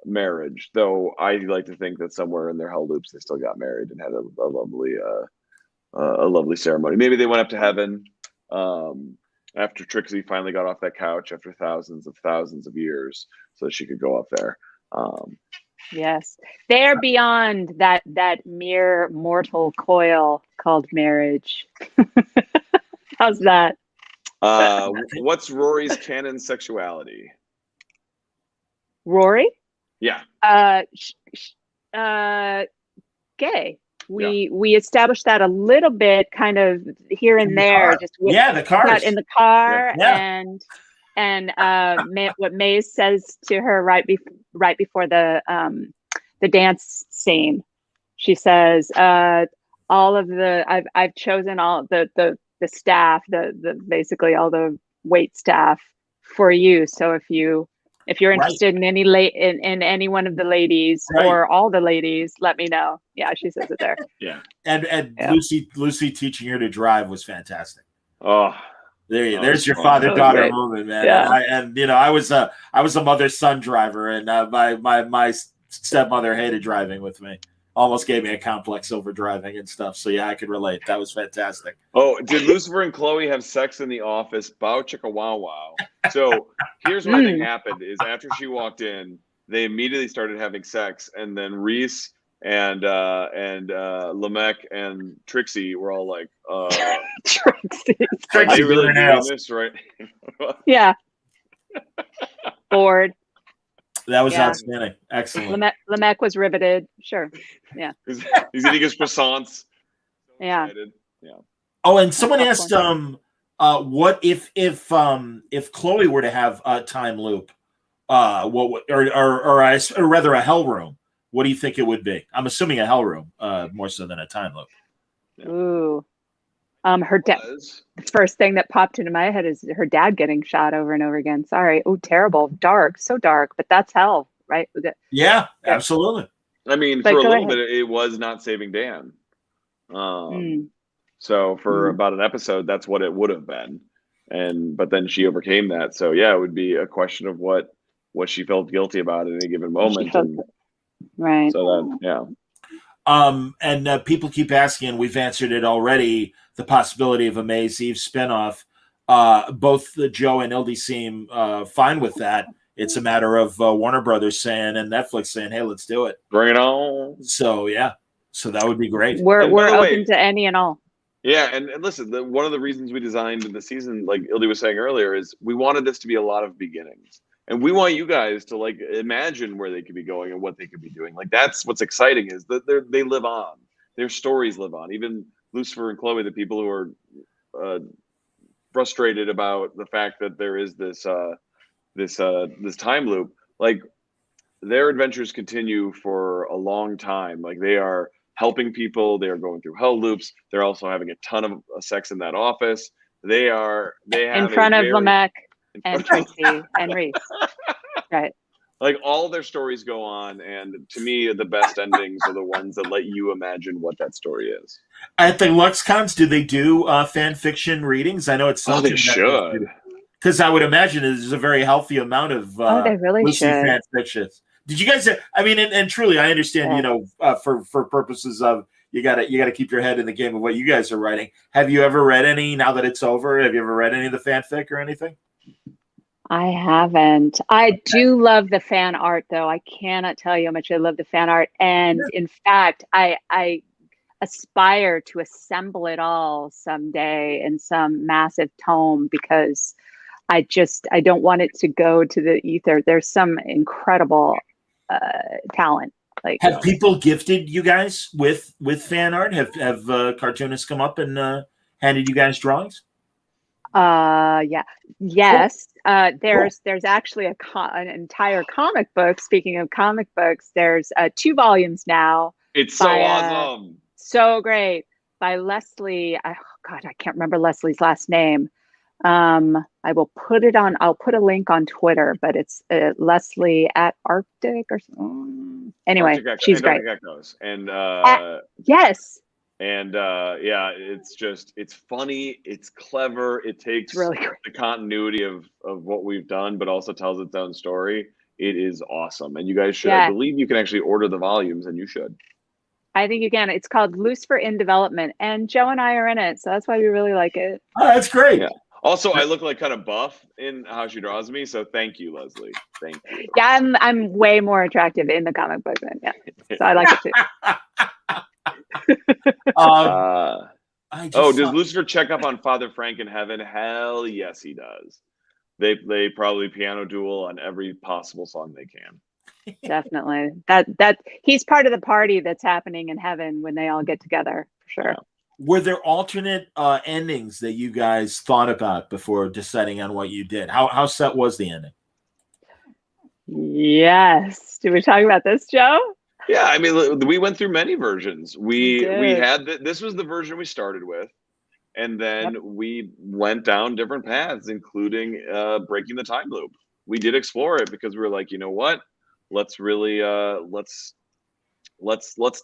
[SPEAKER 3] marriage, though I like to think that somewhere in their hell loops they still got married and had a lovely ceremony. Maybe they went up to heaven after Trixie finally got off that couch after thousands of years, so that she could go up there.
[SPEAKER 2] Yes, they're beyond that mere mortal coil called marriage. How's that?
[SPEAKER 3] What's Rory's canon sexuality?
[SPEAKER 2] Rory?
[SPEAKER 3] Yeah.
[SPEAKER 2] Gay. We established that a little bit, kind of here and there. Just
[SPEAKER 1] the cars
[SPEAKER 2] in the car, and what Maze says to her right before the dance scene. She says, "All of the I've chosen all the staff, the basically all the wait staff for you. So if you're interested in any in any one of the ladies or all the ladies, let me know." Yeah, she says it there.
[SPEAKER 3] Yeah.
[SPEAKER 1] And Lucy teaching her to drive was fantastic.
[SPEAKER 3] Oh,
[SPEAKER 1] there's your father-daughter moment, man.
[SPEAKER 2] Yeah.
[SPEAKER 1] I was a mother-son driver, and my stepmother hated driving with me. Almost gave me a complex over driving and stuff. So yeah, I could relate. That was fantastic.
[SPEAKER 3] Oh, did Lucifer and Chloe have sex in the office? Bow chicka wow wow. So here's what I think happened: is after she walked in, they immediately started having sex, and then Reese and Lamech and Trixie were all like,
[SPEAKER 2] Trixie.
[SPEAKER 3] are they
[SPEAKER 1] Trixie
[SPEAKER 3] really
[SPEAKER 1] doing her
[SPEAKER 3] doing
[SPEAKER 1] nails.
[SPEAKER 3] this right?
[SPEAKER 2] Yeah. Bored.
[SPEAKER 1] That was
[SPEAKER 2] Yeah.
[SPEAKER 1] outstanding. Excellent.
[SPEAKER 2] Lamech was riveted. Sure. Yeah.
[SPEAKER 3] He's eating his croissants. So
[SPEAKER 2] Yeah.
[SPEAKER 3] excited. Yeah.
[SPEAKER 1] Oh, and someone
[SPEAKER 2] Popcorn.
[SPEAKER 1] asked, what if Chloe were to have a time loop, what or rather a hell room? What do you think it would be? I'm assuming a hell room, more so than a time loop.
[SPEAKER 3] Yeah.
[SPEAKER 2] Ooh. Her dad. The first thing that popped into my head is her dad getting shot over and over again. Sorry. Oh, terrible. Dark. So dark. But that's hell, right?
[SPEAKER 1] Yeah, absolutely.
[SPEAKER 3] I mean,
[SPEAKER 2] But
[SPEAKER 3] for a
[SPEAKER 2] go
[SPEAKER 3] little
[SPEAKER 2] ahead.
[SPEAKER 3] bit, it was Not Saving Dan. So for about an episode, that's what it would have been. But then she overcame that. So yeah, it would be a question of what she felt guilty about at any given moment.
[SPEAKER 2] Right.
[SPEAKER 3] So that, yeah.
[SPEAKER 1] And people keep asking, we've answered it already, the possibility of a Maze Eve spinoff. Both Joe and Ildy seem fine with that. It's a matter of Warner Brothers saying and Netflix saying, hey, let's do it.
[SPEAKER 3] Bring it on.
[SPEAKER 1] So, yeah. So that would be great.
[SPEAKER 2] We're
[SPEAKER 3] by the way,
[SPEAKER 2] open to any and all.
[SPEAKER 3] Yeah, and listen, one of the reasons we designed the season, like Ildy was saying earlier, is we wanted this to be a lot of beginnings. And we want you guys to like imagine where they could be going and what they could be doing. Like that's what's exciting is that they live on. Their stories live on. Even Lucifer and Chloe, the people who are frustrated about the fact that there is this time loop, like their adventures continue for a long time. Like they are helping people. They are going through hell loops. They're also having a ton of sex in that office. They have
[SPEAKER 2] in front of Lamech and Trixie and Reese. Right.
[SPEAKER 3] Like all their stories go on, and to me, the best endings are the ones that let you imagine what that story is.
[SPEAKER 1] At the LuxCons, do they do fan fiction readings? I know it's something
[SPEAKER 3] they should.
[SPEAKER 1] Because I would imagine there's a very healthy amount of
[SPEAKER 2] they really
[SPEAKER 1] loosely
[SPEAKER 2] should.
[SPEAKER 1] fan fictions. Did you guys? I mean, and truly, I understand.
[SPEAKER 2] Yeah.
[SPEAKER 1] For purposes of you gotta keep your head in the game of what you guys are writing. Have you ever read any? Now that it's over, have you ever read any of the fanfic or anything?
[SPEAKER 2] I haven't. I do love the fan art, though. I cannot tell you how much I love the fan art, and in fact, I aspire to assemble it all someday in some massive tome because I don't want it to go to the ether. There's some incredible talent. Like,
[SPEAKER 1] have people gifted you guys with fan art? Have cartoonists come up and handed you guys drawings?
[SPEAKER 2] Yeah. Yes.
[SPEAKER 1] Cool.
[SPEAKER 2] There's actually an entire comic book. Speaking of comic books, there's 2 volumes now.
[SPEAKER 3] It's so awesome.
[SPEAKER 2] So great by Leslie. God, I can't remember Leslie's last name. I will put it on. I'll put a link on Twitter, but it's Leslie at Arctic or something. Anyway, she's great.
[SPEAKER 3] Echoes. And
[SPEAKER 2] yes.
[SPEAKER 3] And yeah, it's funny, it's clever, it takes
[SPEAKER 2] really
[SPEAKER 3] the continuity of what we've done, but also tells its own story. It is awesome. And you guys should, I believe you can actually order the volumes, and you should.
[SPEAKER 2] I think you can. It's called Lucifer in Development, and Joe and I are in it, so that's why we really like it.
[SPEAKER 1] Oh, that's great.
[SPEAKER 3] Yeah. Also, I look like kind of buff in how she draws me, so thank you, Leslie. Thank you.
[SPEAKER 2] Yeah, I'm way more attractive in the comic book than so I like it too.
[SPEAKER 3] Does Lucifer check up on Father Frank in heaven? Hell yes, he does. They probably piano duel on every possible song they can.
[SPEAKER 2] Definitely. That he's part of the party that's happening in heaven when they all get together, for sure.
[SPEAKER 3] Yeah.
[SPEAKER 1] Were there alternate endings that you guys thought about before deciding on what you did? How set was the ending?
[SPEAKER 2] Yes. Did we talk about this, Joe?
[SPEAKER 3] Yeah, I mean, we went through many versions. We had this was the version we started with, and then we went down different paths, including breaking the time loop. We did explore it because we were like, you know what? Let's really let's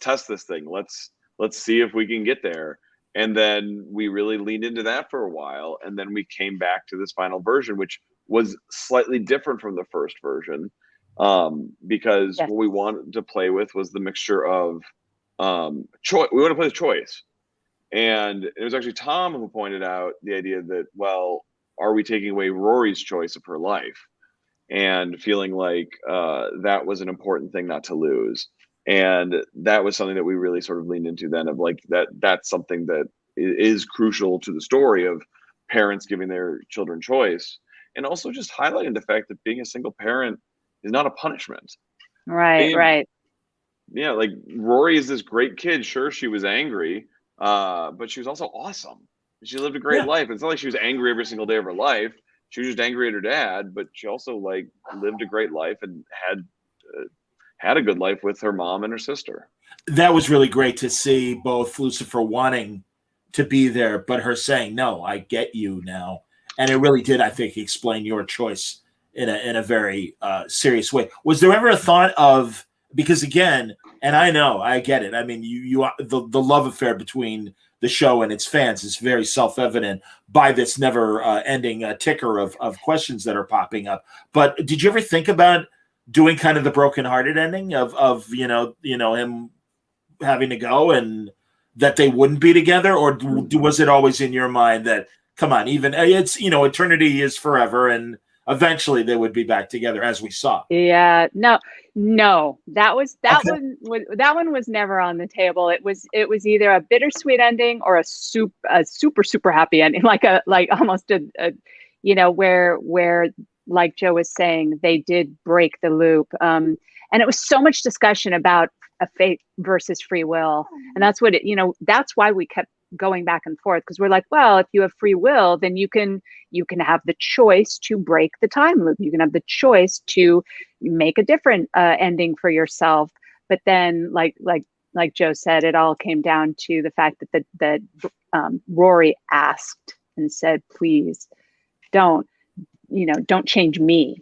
[SPEAKER 3] test this thing. Let's see if we can get there. And then we really leaned into that for a while, and then we came back to this final version, which was slightly different from the first version. Because what we wanted to play with was the mixture of choice. We want to play with choice, and it was actually Tom who pointed out the idea that, well, are we taking away Rory's choice of her life, and feeling like that was an important thing not to lose. And that was something that we really sort of leaned into then, of like that's something that is crucial to the story of parents giving their children choice, and also just highlighting the fact that being a single parent is not a punishment.
[SPEAKER 2] Right.
[SPEAKER 3] Yeah, like Rory is this great kid. Sure, she was angry, but she was also awesome. She lived a great life. It's not like she was angry every single day of her life. She was just angry at her dad, but she also like lived a great life and had a good life with her mom and her sister.
[SPEAKER 1] That was really great to see, both Lucifer wanting to be there, but her saying, "No, I get you now." And it really did, I think, explain your choice in a very serious way. Was there ever a thought of, because again, and I know, I get it. I mean, the love affair between the show and its fans is very self-evident by this never-ending ticker of questions that are popping up. But did you ever think about doing kind of the broken-hearted ending of him having to go and that they wouldn't be together, or was it always in your mind that, come on, even it's eternity is forever and eventually they would be back together, as we saw?
[SPEAKER 2] Yeah, no, that one was never on the table. It was either a bittersweet ending or a super happy ending, like almost a where like Joe was saying, they did break the loop. And it was so much discussion about a fate versus free will. And that's that's why we kept going back and forth, because we're like, well, if you have free will, then you can have the choice to break the time loop. You can have the choice to make a different ending for yourself. But then, like Joe said, it all came down to the fact that Rory asked and said, please don't change me,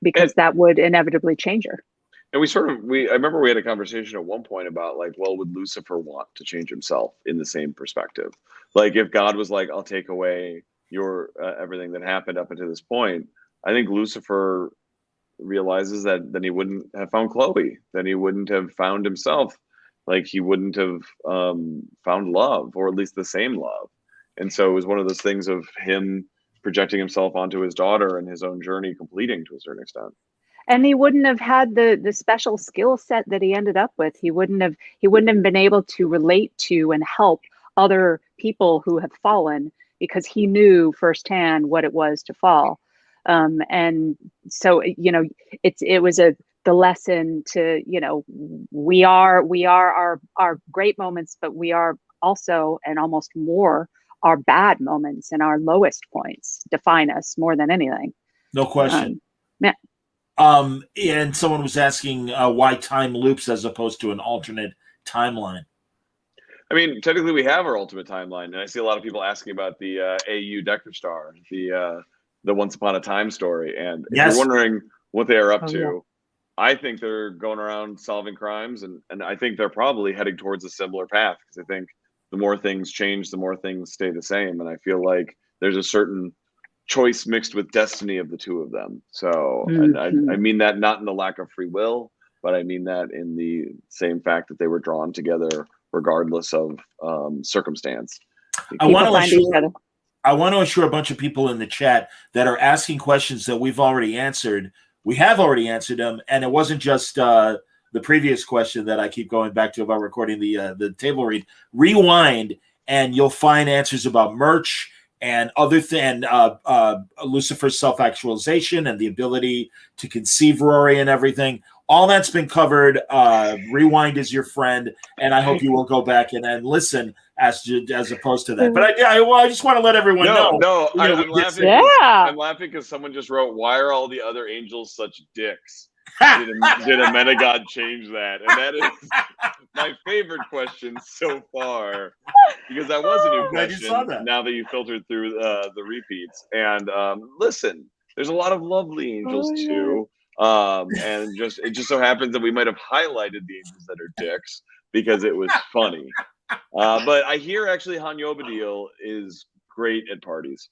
[SPEAKER 2] because that would inevitably change her.
[SPEAKER 3] And I remember we had a conversation at one point about like, well, would Lucifer want to change himself in the same perspective? Like if God was like, I'll take away your everything that happened up until this point, I think Lucifer realizes that then he wouldn't have found Chloe, then he wouldn't have found himself, like he wouldn't have found love, or at least the same love. And so it was one of those things of him projecting himself onto his daughter and his own journey completing to a certain extent.
[SPEAKER 2] And he wouldn't have had the special skill set that he ended up with. He wouldn't have been able to relate to and help other people who have fallen, because he knew firsthand what it was to fall. And so, it was the lesson to, we are our great moments, but we are also, and almost more, our bad moments and our lowest points define us more than anything.
[SPEAKER 1] No question.
[SPEAKER 2] Yeah.
[SPEAKER 1] And someone was asking why time loops as opposed to an alternate timeline.
[SPEAKER 3] I mean, technically we have our ultimate timeline, and I see a lot of people asking about the AU Decker Star, the Once Upon a Time story. And if you're wondering what they are up to, I think they're going around solving crimes, and I think they're probably heading towards a similar path, because I think the more things change, the more things stay the same. And I feel like there's a certain choice mixed with destiny of the two of them. So I mean that not in the lack of free will, but I mean that in the same fact that they were drawn together regardless of circumstance.
[SPEAKER 1] I want to assure a bunch of people in the chat that are asking questions that we've already answered. We have already answered them, and it wasn't just the previous question that I keep going back to about recording the table read. Rewind, and you'll find answers about merch and other Lucifer's self-actualization and the ability to conceive Rory and everything. All that's been covered. Rewind is your friend, and I hope you will go back and listen as opposed to that. But I just want to let everyone know.
[SPEAKER 3] No, I'm laughing.
[SPEAKER 2] Yeah.
[SPEAKER 3] I'm laughing because someone just wrote, "Why are all the other angels such dicks?" Did a Menagod change that? And that is my favorite question so far, because that was a new question now that you filtered through the repeats. And listen, there's a lot of lovely angels too. And it just so happens that we might have highlighted the angels that are dicks because it was funny. But I hear actually Han Yobadil is great at parties.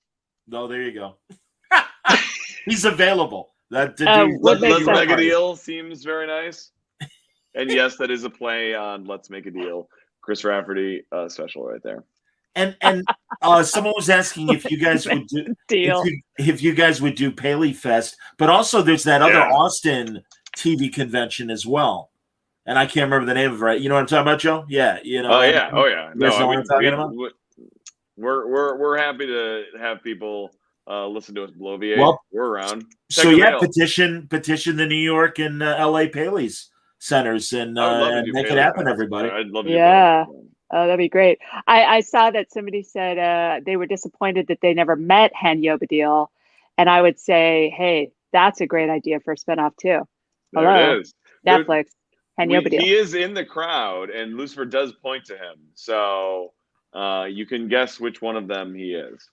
[SPEAKER 1] No, there you go. He's available. Let's Make a Deal seems very nice. And yes, that is a play on Let's Make a Deal. Chris Rafferty special right there. And someone was asking if you guys would do if you guys would do Paley Fest, but also there's that other Austin TV convention as well. and I can't remember the name of it. Right? You know what I'm talking about, Joe? Yeah, you know.
[SPEAKER 3] Oh yeah, oh yeah.
[SPEAKER 1] You guys know what I'm talking about?
[SPEAKER 3] We're happy to have people listen to us bloviate.
[SPEAKER 1] Well,
[SPEAKER 3] we're around.
[SPEAKER 1] So yeah, petition the New York and LA Paleys centers and make it happen, everybody.
[SPEAKER 3] I'd love to.
[SPEAKER 2] Yeah. Oh, that'd be great. I saw that somebody said they were disappointed that they never met Hen Yobadil, and I would say, hey, that's a great idea for a spinoff too.
[SPEAKER 3] There
[SPEAKER 2] Hello,
[SPEAKER 3] it is.
[SPEAKER 2] Netflix. Hen Yobadil.
[SPEAKER 3] He is in the crowd, and Lucifer does point to him, so you can guess which one of them he is.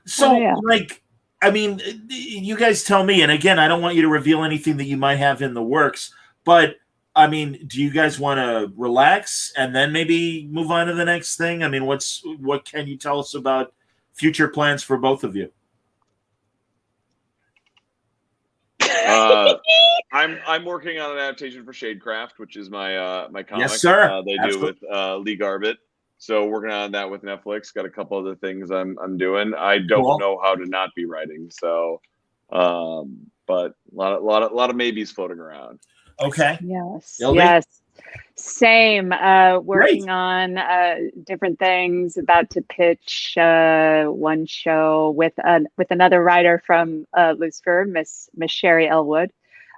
[SPEAKER 1] So, like, I mean, you guys tell me, and again, I don't want you to reveal anything that you might have in the works, but I mean, do you guys want to relax and then maybe move on to the next thing? I mean, what can you tell us about future plans for both of you?
[SPEAKER 3] I'm working on an adaptation for Shadecraft, which is my comic.
[SPEAKER 1] Yes, sir.
[SPEAKER 3] They
[SPEAKER 1] Absolutely.
[SPEAKER 3] do with Lee Garbett. So working on that with Netflix. Got a couple other things I'm doing. I don't know how to not be writing. So, but a lot of maybes floating around.
[SPEAKER 1] Okay.
[SPEAKER 2] Yes.
[SPEAKER 1] Ildy?
[SPEAKER 2] Yes. Same. Working on different things. About to pitch one show with another writer from Lucifer, Miss Sherry Elwood.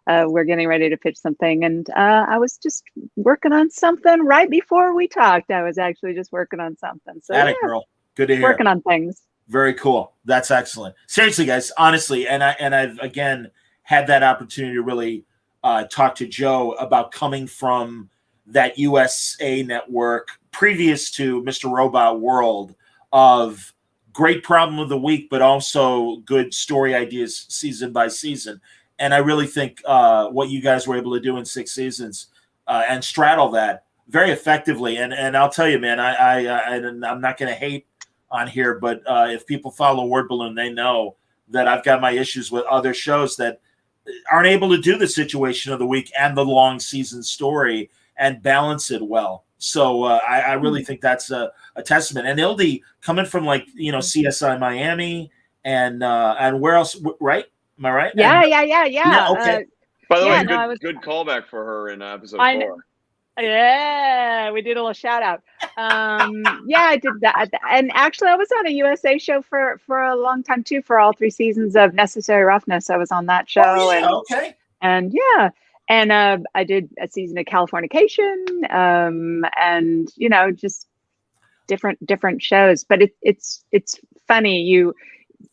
[SPEAKER 2] We're getting ready to pitch something, and I was just working on something right before we talked. I was actually just working on something. So
[SPEAKER 1] Atta girl. Good to hear.
[SPEAKER 2] Working on things.
[SPEAKER 1] Very cool. That's excellent. Seriously, guys. Honestly, and I've again had that opportunity to really talk to Joe about coming from that USA network previous to Mr. Robot World of great problem of the week, but also good story ideas season by season. And I really think what you guys were able to do in 6 seasons and straddle that very effectively. And I'll tell you, man, I'm not going to hate on here, but if people follow Word Balloon, they know that I've got my issues with other shows that aren't able to do the situation of the week and the long season story and balance it well. So I really think that's a testament. And Ildy coming from CSI Miami and where else, right? Am I right?
[SPEAKER 2] Yeah.
[SPEAKER 1] Okay.
[SPEAKER 3] By the way, good callback for her in episode 4.
[SPEAKER 2] Yeah, we did a little shout out. I did that, and actually, I was on a USA show for a long time too. For all 3 seasons of Necessary Roughness, I was on that show.
[SPEAKER 1] Oh, yeah,
[SPEAKER 2] and I did a season of Californication, and just different shows. But it's funny.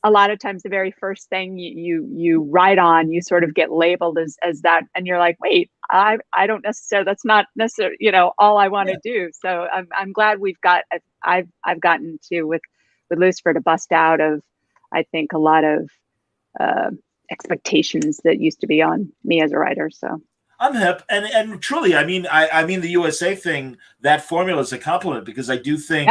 [SPEAKER 2] A lot of times the very first thing you write on, you sort of get labeled as that, and you're like, wait, I don't necessarily, that's not necessarily, all I want to do. So I'm glad I've gotten to with Lucifer to bust out of, I think, a lot of expectations that used to be on me as a writer. So
[SPEAKER 1] I'm hip, and truly, I mean the USA thing, that formula is a compliment, because I do think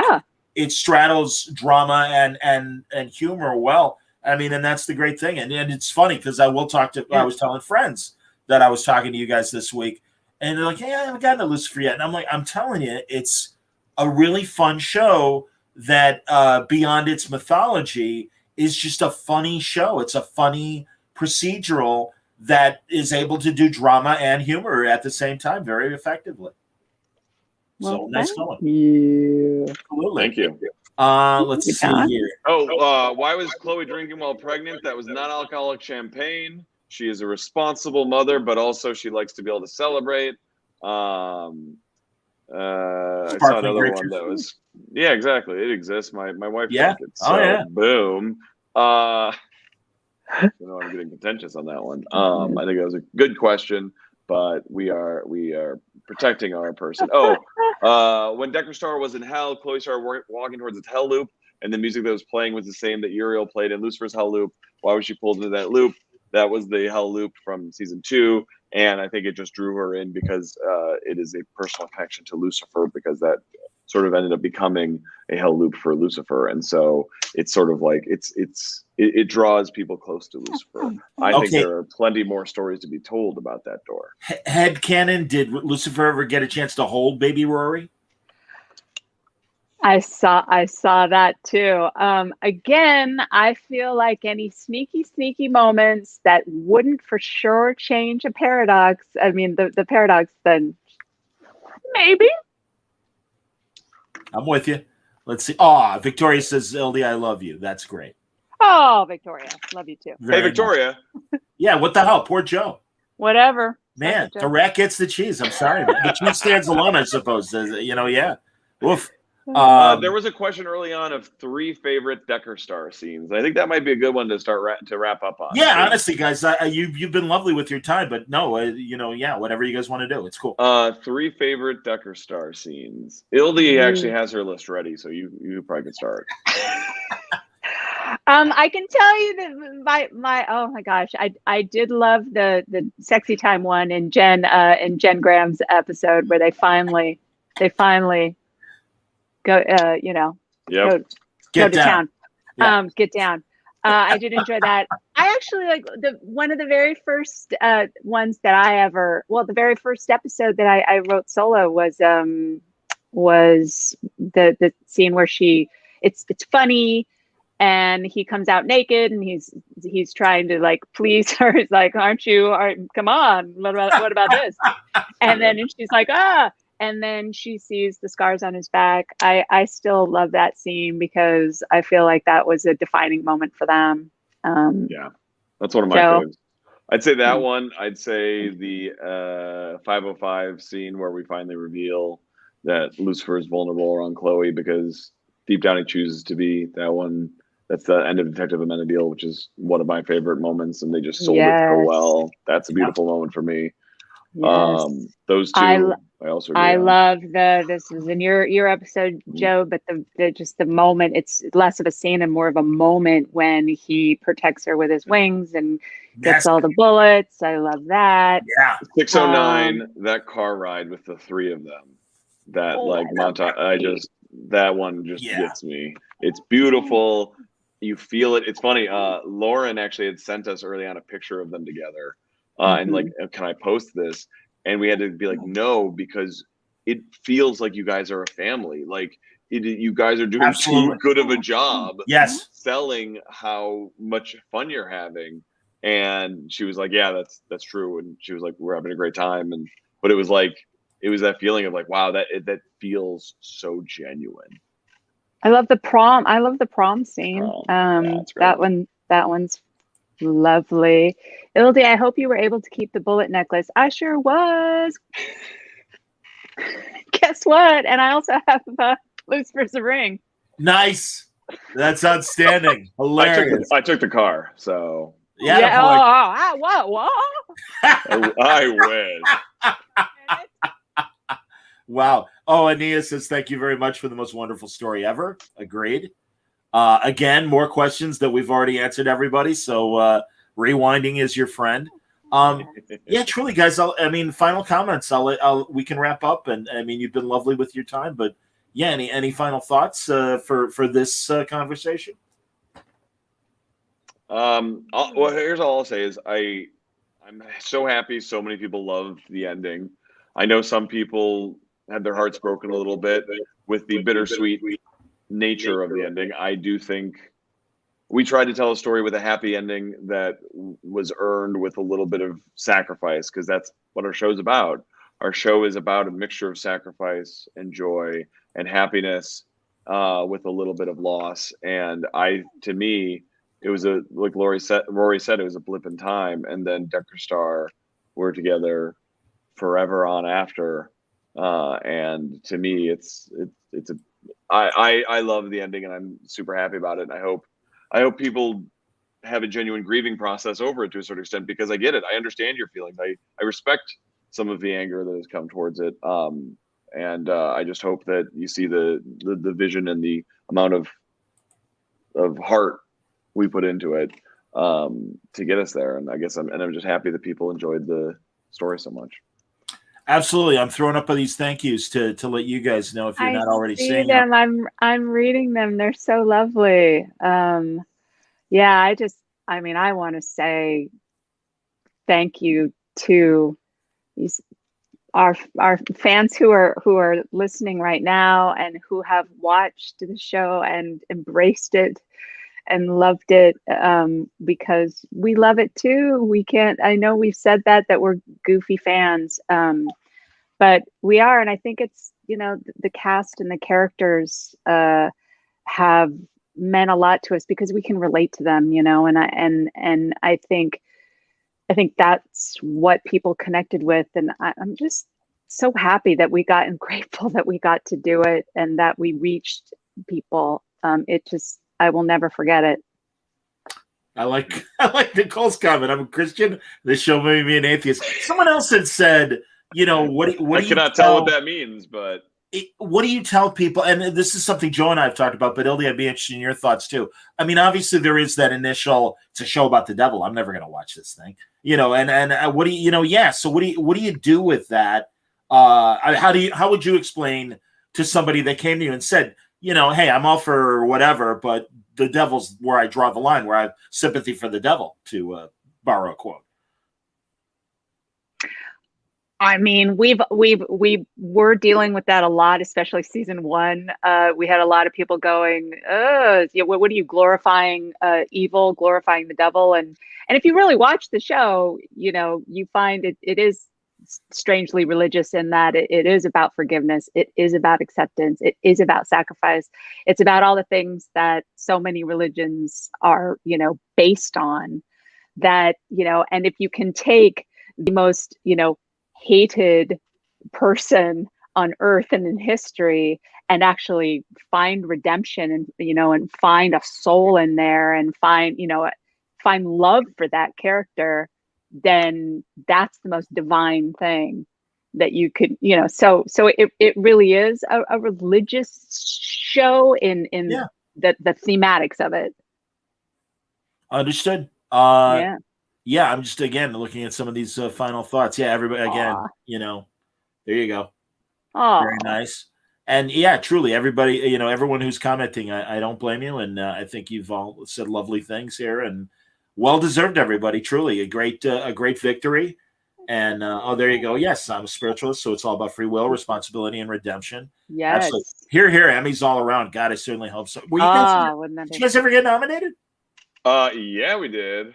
[SPEAKER 1] it straddles drama and humor well. I mean, and that's the great thing. And it's funny because I was telling friends that I was talking to you guys this week, and they're like, "Hey, I haven't gotten to Lucifer yet." And I'm like, I'm telling you, it's a really fun show that beyond its mythology is just a funny show. It's a funny procedural that is able to do drama and humor at the same time very effectively. So nice going.
[SPEAKER 3] Thank you.
[SPEAKER 1] Let's see here.
[SPEAKER 3] Why was Chloe drinking while pregnant? That was non-alcoholic champagne. She is a responsible mother, but also she likes to be able to celebrate. I saw another one that was exactly. It exists. My wife drank it. So boom. I don't know, I'm getting contentious on that one. I think that was a good question, but we are protecting our person. When Decker Star was in hell, Chloe started walking towards its hell loop, and the music that was playing was the same that Uriel played in Lucifer's hell loop. Why was she pulled into that loop? That was the hell loop from season 2, and I think it just drew her in because it is a personal connection to Lucifer, because that sort of ended up becoming a hell loop for Lucifer, and so it's sort of like it draws people close to Lucifer. I think there are plenty more stories to be told about that door.
[SPEAKER 1] Headcanon, did Lucifer ever get a chance to hold baby Rory?
[SPEAKER 2] I saw that too. Again, I feel like any sneaky moments that wouldn't for sure change a paradox. I mean, the paradox then Maybe.
[SPEAKER 1] I'm with you. Let's see. Oh, Victoria says, Ildy, I love you. That's great.
[SPEAKER 2] Oh, Victoria, love you too.
[SPEAKER 1] Very
[SPEAKER 3] Hey, Victoria.
[SPEAKER 1] Nice. Yeah, what the hell? Poor Joe.
[SPEAKER 2] Whatever.
[SPEAKER 1] Man, the rat gets the cheese. I'm sorry, man. The cheese stands alone, I suppose. Yeah. Oof.
[SPEAKER 3] There was a question early on of 3 favorite Decker Star scenes. I think that might be a good one to start to wrap up on.
[SPEAKER 1] Yeah, honestly, guys, you've been lovely with your time, but no, whatever you guys want to do, it's cool.
[SPEAKER 3] 3 favorite Decker Star scenes. Ildy actually has her list ready, so you probably can start.
[SPEAKER 2] I can tell you that my oh my gosh, I did love the sexy time one in Jen Graham's episode where they finally go
[SPEAKER 3] Yep.
[SPEAKER 2] go to town.
[SPEAKER 1] Yeah.
[SPEAKER 2] Get down. I did enjoy that. I actually like one of the very first ones that the very first episode that I wrote solo was the scene where it's funny and he comes out naked and he's trying to like please her. He's like, come on, what about this? And then she's like, and then she sees the scars on his back. I still love that scene because I feel like that was a defining moment for them.
[SPEAKER 3] Yeah, that's one of my favorites. I'd say that one. I'd say the 505 scene where we finally reveal that Lucifer is vulnerable around Chloe because deep down he chooses to be. That one. That's the end of Detective Amenadiel, which is one of my favorite moments, and they just sold it so well. That's a beautiful moment for me.
[SPEAKER 2] Yes.
[SPEAKER 3] Those two. I
[SPEAKER 2] love this is in your episode, Joe, but the moment, it's less of a scene and more of a moment when he protects her with his wings and gets all the bullets. I love that.
[SPEAKER 1] Yeah.
[SPEAKER 3] 609, that car ride with the 3 of them. That montage, that one just gets me. It's beautiful. You feel it. It's funny. Lauren actually had sent us early on a picture of them together. And like, can I post this? And we had to be like, no, because it feels like you guys are a family. Like you guys are doing too good of a job.
[SPEAKER 1] Yes.
[SPEAKER 3] Selling how much fun you're having. And she was like, yeah, that's true. And she was like, we're having a great time. But it was that feeling of like, wow, that feels so genuine.
[SPEAKER 2] I love the prom scene. That one's lovely. Ildy, I hope you were able to keep the bullet necklace. I sure was. Guess what? And I also have Lucifer's ring.
[SPEAKER 3] Nice.
[SPEAKER 1] That's outstanding. Hilarious.
[SPEAKER 3] I took the car, so
[SPEAKER 2] yeah. What?
[SPEAKER 3] I wish.
[SPEAKER 1] Wow. Oh, Aeneas says, thank you very much for the most wonderful story ever. Agreed. Again, more questions that we've already answered, everybody. So rewinding is your friend. Yeah, truly, guys. Final comments. We can wrap up. And I mean, you've been lovely with your time. But yeah, any final thoughts for this conversation?
[SPEAKER 3] Here's all I'll say is I'm so happy so many people loved the ending. I know some people had their hearts broken a little bit with the bittersweet nature of the ending. I do think we tried to tell a story with a happy ending that was earned with a little bit of sacrifice, because that's what our show's about. Our show is about a mixture of sacrifice and joy and happiness with a little bit of loss. And to me, it was like Rory said, it was a blip in time. And then Decker Star were together forever on after. And to me, I love the ending and I'm super happy about it. And I hope people have a genuine grieving process over it to a certain extent, because I get it. I understand your feelings. I respect some of the anger that has come towards it. And I just hope that you see the vision and the amount of heart we put into it to get us there. And I guess I'm just happy that people enjoyed the story so much.
[SPEAKER 1] Absolutely. I'm throwing up these thank yous to let you guys know if you're not already seeing
[SPEAKER 2] them. I'm reading them. They're so lovely. Yeah, I want to say thank you to our fans who are listening right now and who have watched the show and embraced it and loved it, because we love it too. I know we've said that we're goofy fans, but we are, and I think it's, you know, the cast and the characters have meant a lot to us because we can relate to them, you know, and I think that's what people connected with, and I'm just so happy that we got, and grateful that we got to do it and that we reached people. It just, I will never forget it.
[SPEAKER 1] I like Nicole's comment. I'm a Christian. This show made me an atheist. Someone else had said, you know, what
[SPEAKER 3] I
[SPEAKER 1] do you
[SPEAKER 3] cannot tell what that means, but
[SPEAKER 1] what do you tell people? And this is something Joe and I have talked about, but Ildy, I'd be interested in your thoughts too. I mean, obviously there is that initial, it's a show about the devil, I'm never going to watch this thing, you know, and what do you, you know, yeah. So what do you do with that? How would you explain to somebody that came to you and said, you know, hey, I'm all for whatever, but the devil's where I draw the line, where I have sympathy for the devil, to borrow a quote.
[SPEAKER 2] I mean, we were dealing with that a lot, especially season 1. We had a lot of people going, what are you glorifying evil, glorifying the devil? And if you really watch the show, you know, you find it is strangely religious in that it is about forgiveness. It is about acceptance. It is about sacrifice. It's about all the things that so many religions are, you know, based on. That, you know, and if you can take the most, you know, hated person on earth and in history and actually find redemption, and, you know, and find a soul in there, and find love for that character, then that's the most divine thing that you could, you know. So it really is a religious show in the thematics of it.
[SPEAKER 1] Understood. Yeah, I'm just, again, looking at some of these final thoughts. Yeah, everybody, again, you know, there you go. Very nice. And yeah, truly, everybody, you know, everyone who's commenting, I don't blame you. And I think you've all said lovely things here, and well-deserved, everybody. Truly a great victory. And there you go. Yes, I'm a spiritualist, so it's all about free will, responsibility, and redemption.
[SPEAKER 2] Yes.
[SPEAKER 1] Absolutely. Here, Emmys all around. God, I certainly hope so. Did you guys ever get nominated?
[SPEAKER 3] Yeah, we did.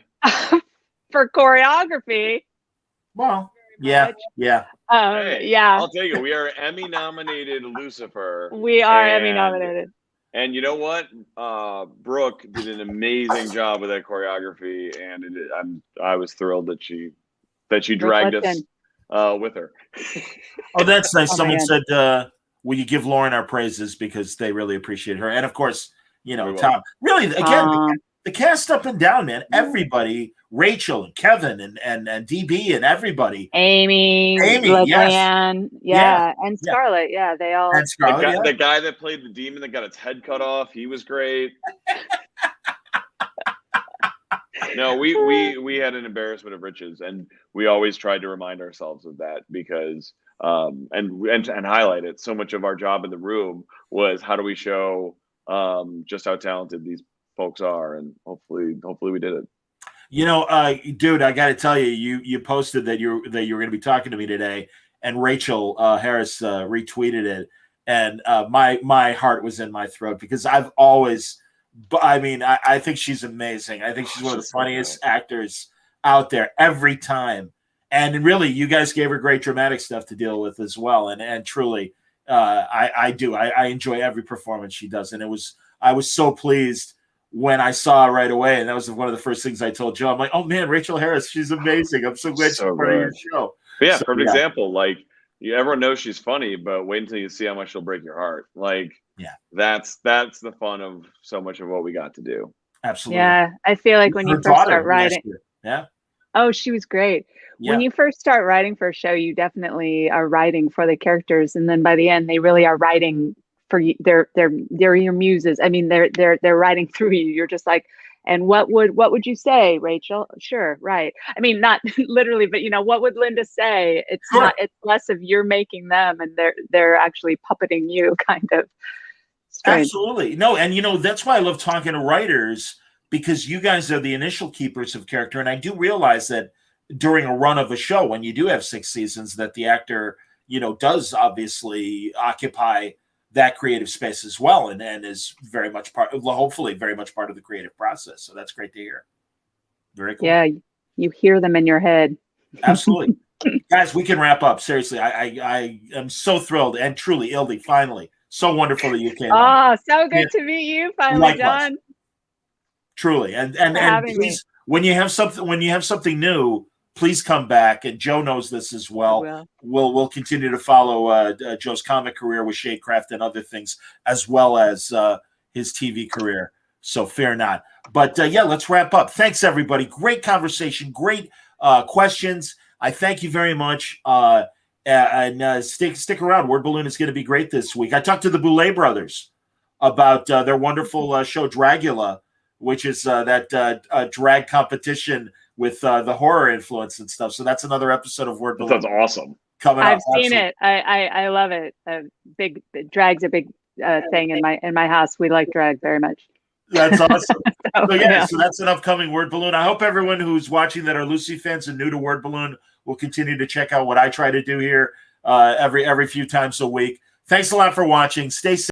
[SPEAKER 2] For choreography.
[SPEAKER 1] Well, yeah.
[SPEAKER 3] Hey,
[SPEAKER 2] yeah.
[SPEAKER 3] I'll take it. We are Emmy nominated Lucifer.
[SPEAKER 2] We are Emmy nominated.
[SPEAKER 3] And you know what? Brooke did an amazing job with that choreography, and I was thrilled that she dragged us with her.
[SPEAKER 1] Oh, that's nice. Someone said, "Will you give Lauren our praises, because they really appreciate her?" And of course, you know, Tom. Really, again, the cast up and down, man. Everybody, Rachel and Kevin and DB and everybody.
[SPEAKER 2] Amy,
[SPEAKER 1] yes.
[SPEAKER 2] yeah, and Scarlett, yeah, they all.
[SPEAKER 1] And Scarlett,
[SPEAKER 3] the guy that played the demon that got its head cut off, he was great. No, we had an embarrassment of riches, and we always tried to remind ourselves of that, because and highlight it. So much of our job in the room was, how do we show just how talented these folks are, and hopefully we did it.
[SPEAKER 1] You know, dude, I got to tell you, you posted that you were going to be talking to me today, and Rachel Harris retweeted it, and my heart was in my throat, because I've always, I mean, I think she's amazing. I think she's one of the funniest actors out there every time, and really, you guys gave her great dramatic stuff to deal with as well, and truly, I enjoy every performance she does, and I was so pleased when I saw her right away, and that was one of the first things I told Joe. I'm like, oh man, Rachel Harris, she's amazing. I'm so glad she's part of your show.
[SPEAKER 3] But yeah, perfect example. Like, everyone knows she's funny, but wait until you see how much she'll break your heart. Like, that's the fun of so much of what we got to do.
[SPEAKER 1] Absolutely.
[SPEAKER 2] Yeah, I feel like when you first start writing.
[SPEAKER 1] Yeah.
[SPEAKER 2] Oh, she was great. Yeah. When you first start writing for a show, you definitely are writing for the characters, and then by the end, they really are writing for you. They're your muses. I mean, they're writing through you. You're just like, and what would you say, Rachel? Sure, right. I mean, not literally, but you know, what would Linda say? It's not. It's less of you're making them, and they're actually puppeting you, kind of. Strange.
[SPEAKER 1] Absolutely. No, and you know, that's why I love talking to writers, because you guys are the initial keepers of character, and I do realize that during a run of a show, when you do have 6 seasons, that the actor, you know, does obviously occupy that creative space as well, and is very much hopefully very much part of the creative process. So that's great to hear. Very cool.
[SPEAKER 2] Yeah, you hear them in your head.
[SPEAKER 1] Absolutely. Guys, we can wrap up. Seriously, I am so thrilled and truly, Ildy, finally, so wonderful that you came on.
[SPEAKER 2] Oh, so good to meet you finally,
[SPEAKER 1] Likewise.
[SPEAKER 2] John.
[SPEAKER 1] Truly, and
[SPEAKER 2] having
[SPEAKER 1] please, when you have something new, please come back. And Joe knows this as well. We'll continue to follow Joe's comic career with Shadecraft and other things, as well as his TV career. So fear not. But yeah, let's wrap up. Thanks everybody. Great conversation. Great questions. I thank you very much. And stick around. Word Balloon is going to be great this week. I talked to the Boulet brothers about their wonderful show Dragula, which is that drag competition with the horror influence and stuff. So that's another episode of Word Balloon.
[SPEAKER 3] That's awesome.
[SPEAKER 1] Coming
[SPEAKER 2] I've
[SPEAKER 1] up.
[SPEAKER 2] seen it. I love it. Drag's a big thing in my house. We like drag very much.
[SPEAKER 1] That's awesome. So that's an upcoming Word Balloon. I hope everyone who's watching that are Lucy fans and new to Word Balloon will continue to check out what I try to do here every few times a week. Thanks a lot for watching. Stay safe.